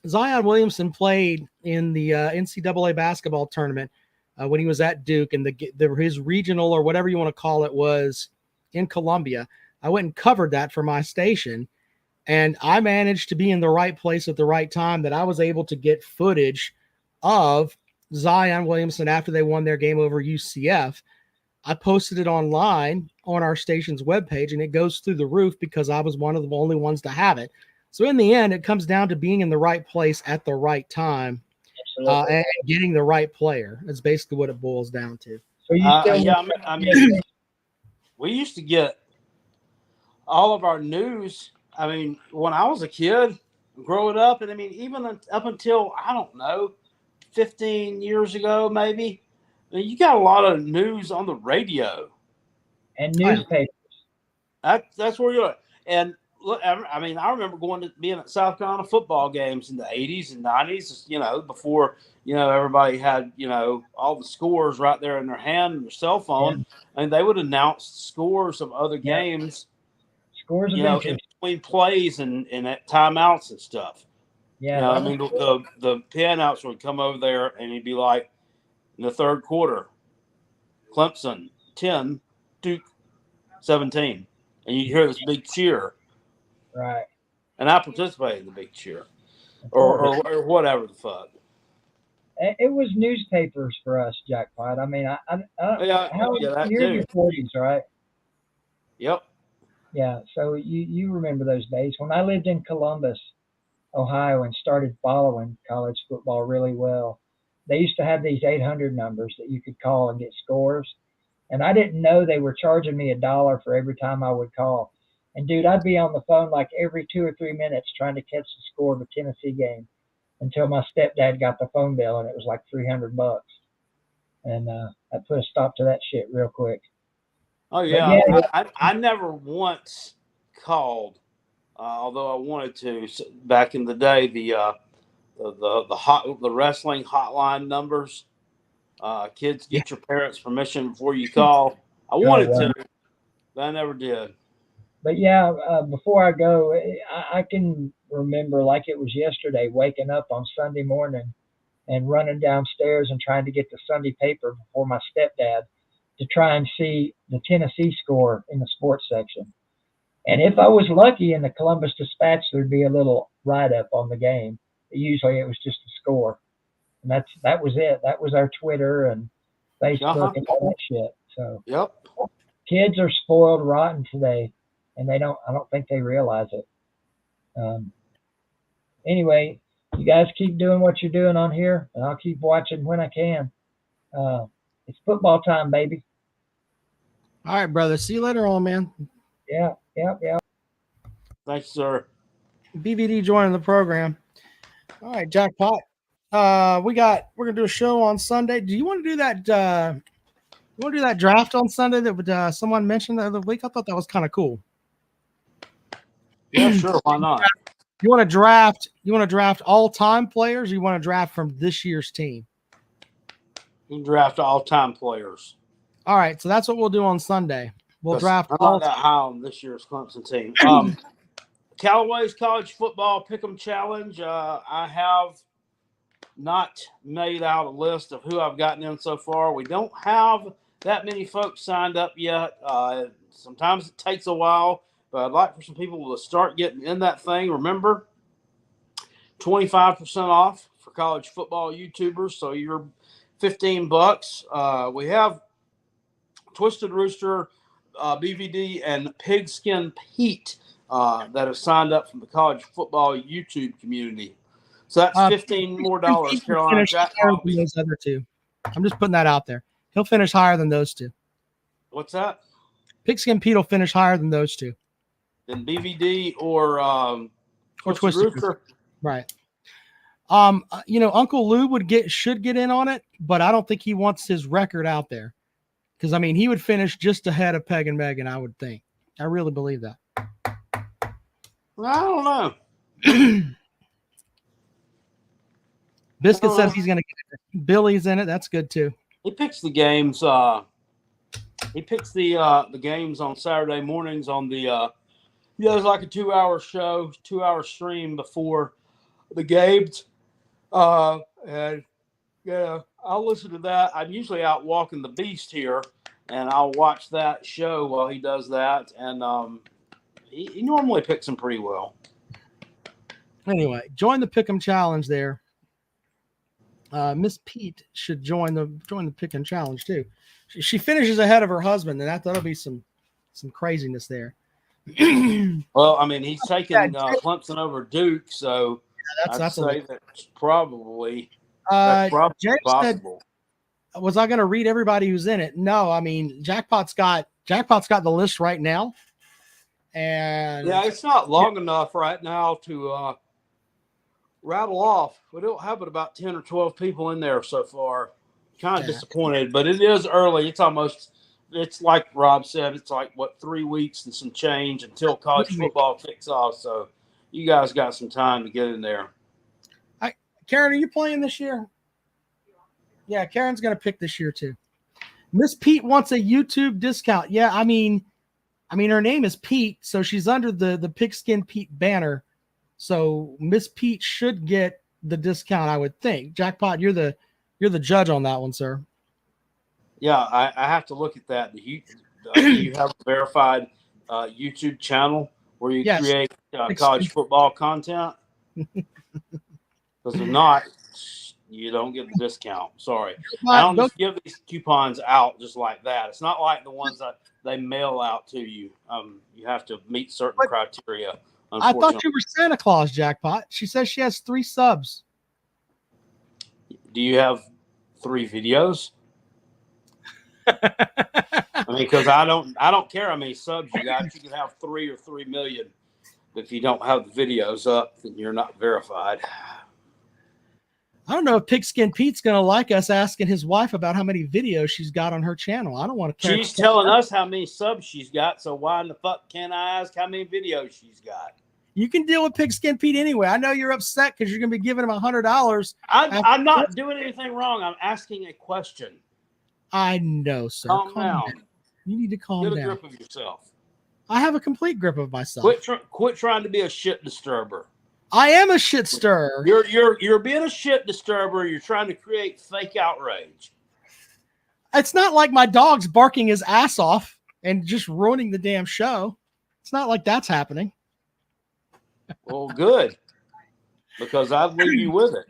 Zion Williamson played in the NCAA basketball tournament, when he was at Duke, and his regional or whatever you want to call it was in Columbia, I went and covered that for my station, and I managed to be in the right place at the right time that I was able to get footage of Zion Williamson after they won their game over UCF. I posted it online on our station's webpage, and it goes through the roof because I was one of the only ones to have it. So in the end, it comes down to being in the right place at the right time. And getting the right player. That's basically what it boils down to. So I mean, we used to get all of our news. I mean, when I was a kid growing up, and I mean, even up until, I don't know, 15 years ago, maybe, I mean, you got a lot of news on the radio and newspapers. That's where you're at. And look, I mean, I remember being at South Carolina football games in the 80s and 90s, before, everybody had, all the scores right there in their hand and their cell phone. Yeah. And they would announce scores of other games, scores, in between plays and at timeouts and stuff. Yeah. I mean, the PA announcer would come over there and he'd be like, in the third quarter, Clemson 10, Duke 17. And you'd hear this big cheer. Right. And I participated in the big cheer or whatever the fuck. It was newspapers for us, Jackpot. I mean, Yeah, how yeah, that you're in your too. 40s, right? Yep. Yeah, so you remember those days when I lived in Columbus, Ohio, and started following college football really well. They used to have these 800 numbers that you could call and get scores, and I didn't know they were charging me $1 for every time I would call. And dude, I'd be on the phone like every 2 or 3 minutes trying to catch the score of a Tennessee game until my stepdad got the phone bill and it was like $300, and I put a stop to that shit real quick. Oh But yeah, yeah, I never once called, although I wanted to back in the day. The wrestling hotline numbers. Kids, get your parents' permission before you call. I oh wanted wow. to, but I never did. But yeah, before I go, I can remember like it was yesterday waking up on Sunday morning and running downstairs and trying to get the Sunday paper before my stepdad to try and see the Tennessee score in the sports section. And if I was lucky in the Columbus Dispatch, there'd be a little write up on the game. Usually it was just a score. And that was it. That was our Twitter and Facebook and all that shit. So Yep. kids are spoiled rotten today, and I don't think they realize it. Anyway, you guys keep doing what you're doing on here, and I'll keep watching when I can. It's football time, baby. All right, brother. See you later on, man. Yeah. Thanks, sir. BVD joining the program. All right, Jackpot. We're gonna do a show on Sunday. Do you want to do that? You want to do that draft on Sunday that someone mentioned the other week? I thought that was kind of cool. Yeah, sure. Why not? You want to draft? You want to draft all-time players? Or you want to draft from this year's team? You can draft all-time players. All right, so that's what we'll do on Sunday. We'll draft. I'm not that high on this year's Clemson team. Callaway's College Football Pick'em Challenge. I have not made out a list of who I've gotten in so far. We don't have that many folks signed up yet. Sometimes it takes a while, but I'd like for some people to start getting in that thing. Remember, 25% off for college football YouTubers. So you're $15. We have Twisted Rooster, BVD, and Pigskin Pete that have signed up from the college football YouTube community. So that's $15 more. Carolina Jackpot. Those other two. I'm just putting that out there. He'll finish higher than those two. What's that? Pigskin Pete will finish higher than those two. Than BVD or Twisted Rooster. Right. Uncle Lou should get in on it, but I don't think he wants his record out there. Because, I mean, he would finish just ahead of Peg and Megan, I would think. I really believe that. I don't know. Biscuit says he's going to get it. Billy's in it. That's good, too. He picks the games. He picks the games on Saturday mornings on the he does like a 2-hour show, 2-hour stream before the games. And yeah, I'll listen to that. I'm usually out walking the beast here, and I'll watch that show while he does that. And he normally picks them pretty well. Anyway, join the Pick'em Challenge there. Miss Pete should join the Pick'em Challenge too. She finishes ahead of her husband, and that'll be some craziness there. Well, I mean, he's taking Clemson over Duke, so I'd say that's probably possible. Was I going to read everybody who's in it? No, I mean Jackpot's got the list right now, and yeah, it's not long enough right now to rattle off. We don't have but about 10 or 12 people in there so far. Kind of disappointed, but it is early. It's like Rob said, it's like 3 weeks and some change until college football kicks off. So you guys got some time to get in there. Karen, are you playing this year? Yeah, Karen's going to pick this year too. Miss Pete wants a YouTube discount. Yeah, I mean, her name is Pete, so she's under the Pigskin Pete banner. So Miss Pete should get the discount, I would think. Jackpot, you're the judge on that one, sir. Yeah, I have to look at that. Do you have a verified YouTube channel where you create college football content? Because if not, you don't get the discount. Sorry. But I don't go- just give these coupons out just like that. It's not like the ones that they mail out to you. You have to meet certain But criteria. I Unfortunately, thought you were Santa Claus, Jackpot. She says she has 3 subs. do you have 3 videos? I mean, because I don't care how many subs you got. You can have 3 or 3 million. But if you don't have the videos up, then you're not verified. I don't know if Pigskin Pete's going to like us asking his wife about how many videos she's got on her channel. I don't want to. She's telling us how many subs she's got, so why in the fuck can't I ask how many videos she's got? You can deal with Pigskin Pete anyway. I know you're upset because you're going to be giving him $100. I'm not doing anything wrong. I'm asking a question. I know, sir. Calm down. You need to calm Get a down. grip of yourself. I have a complete grip of myself. Quit trying to be a shit disturber. I am a shit stirrer. You're being a shit disturber. You're trying to create fake outrage. It's not like my dog's barking his ass off and just ruining the damn show. It's not like that's happening. Well, good. Because I'd leave you with it.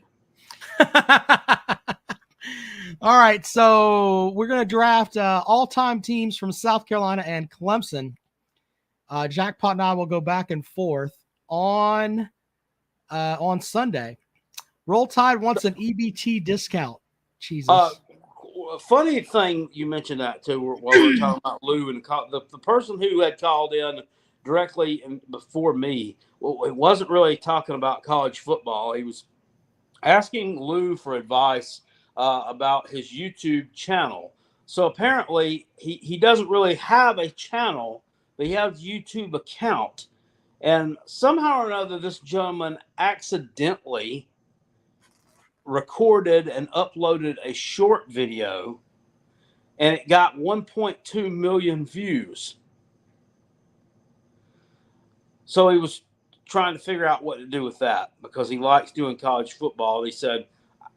All right, so we're going to draft all-time teams from South Carolina and Clemson. Jackpot and I will go back and forth on Sunday. Roll Tide wants an EBT discount. Jesus. Funny thing you mentioned that too while we were talking about Lou and the person who had called in directly before me. Well, it wasn't really talking about college football. He was asking Lou for advice about his YouTube channel. So apparently he doesn't really have a channel, but he has a YouTube account. And somehow or another, this gentleman accidentally recorded and uploaded a short video, and it got 1.2 million views. So he was trying to figure out what to do with that because he likes doing college football. He said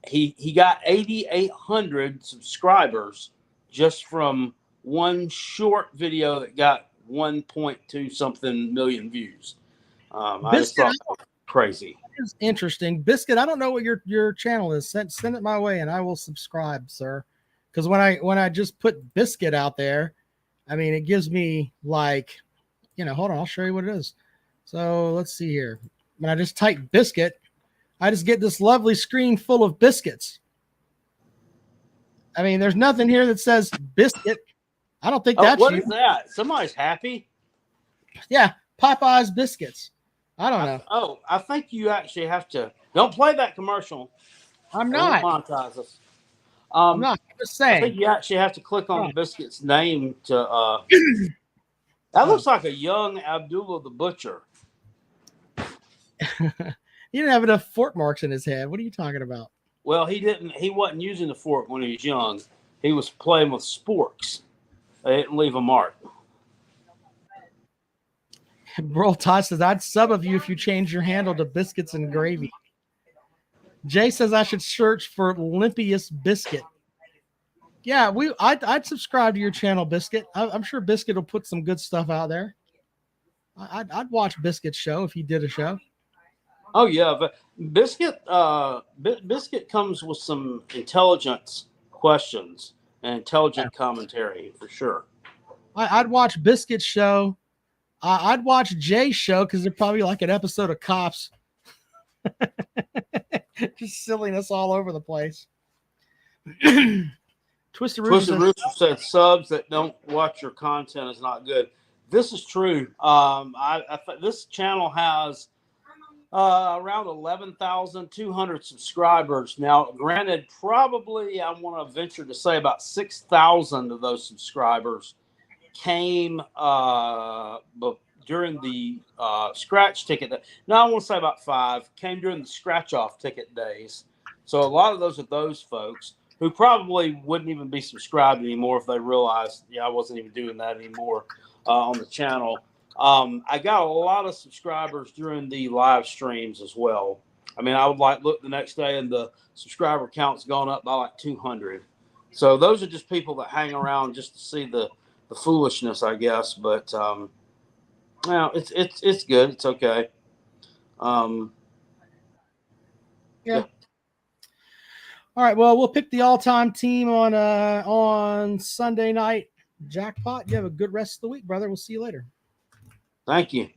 he got 8,800 subscribers just from one short video that got 1.2 something million views. I just thought that was crazy. It's interesting. Biscuit, I don't know what your channel is. Send it my way and I will subscribe, sir. Because when I just put Biscuit out there, I mean, it gives me like, hold on, I'll show you what it is. So let's see here. When I just type Biscuit, I just get this lovely screen full of biscuits. I mean, there's nothing here that says Biscuit. I don't think that's what you. is that? Somebody's happy. Yeah, Popeye's biscuits. I don't know. Oh, I think you actually have to. Don't play that commercial. I'm not. Monetize us. I'm not. I'm just saying. I think you actually have to click on the biscuit's name to. That looks like a young Abdullah the Butcher. He didn't have enough fork marks in his head. What are you talking about? Well, he wasn't using the fork when he was young. He was playing with sporks. They didn't leave a mark. Bro, Todd says, I'd sub of you if you change your handle to biscuits and gravy. Jay says I should search for Olympius Biscuit. Yeah, I'd subscribe to your channel, Biscuit. I'm sure Biscuit will put some good stuff out there. I'd watch Biscuit's show if he did a show. Oh yeah, but Biscuit comes with some intelligent questions and intelligent commentary for sure. I'd watch Biscuit's show. I'd watch Jay's show because they're probably like an episode of Cops. Just silliness all over the place. Twisted Rooster said subs that don't watch your content is not good. This is true. This channel has around 11,200 subscribers. Now, granted, probably I want to venture to say about 6,000 of those subscribers came during the scratch ticket. No, I want to say about 5 came during the scratch off ticket days. So a lot of those are those folks who probably wouldn't even be subscribed anymore if they realized, I wasn't even doing that anymore on the channel. I got a lot of subscribers during the live streams as well. I mean, I would look the next day and the subscriber count's gone up by like 200. So those are just people that hang around just to see the foolishness, I guess. But it's good. It's okay. Yeah. All right. Well, we'll pick the all-time team on Sunday night. Jackpot. You have a good rest of the week, brother. We'll see you later. Thank you.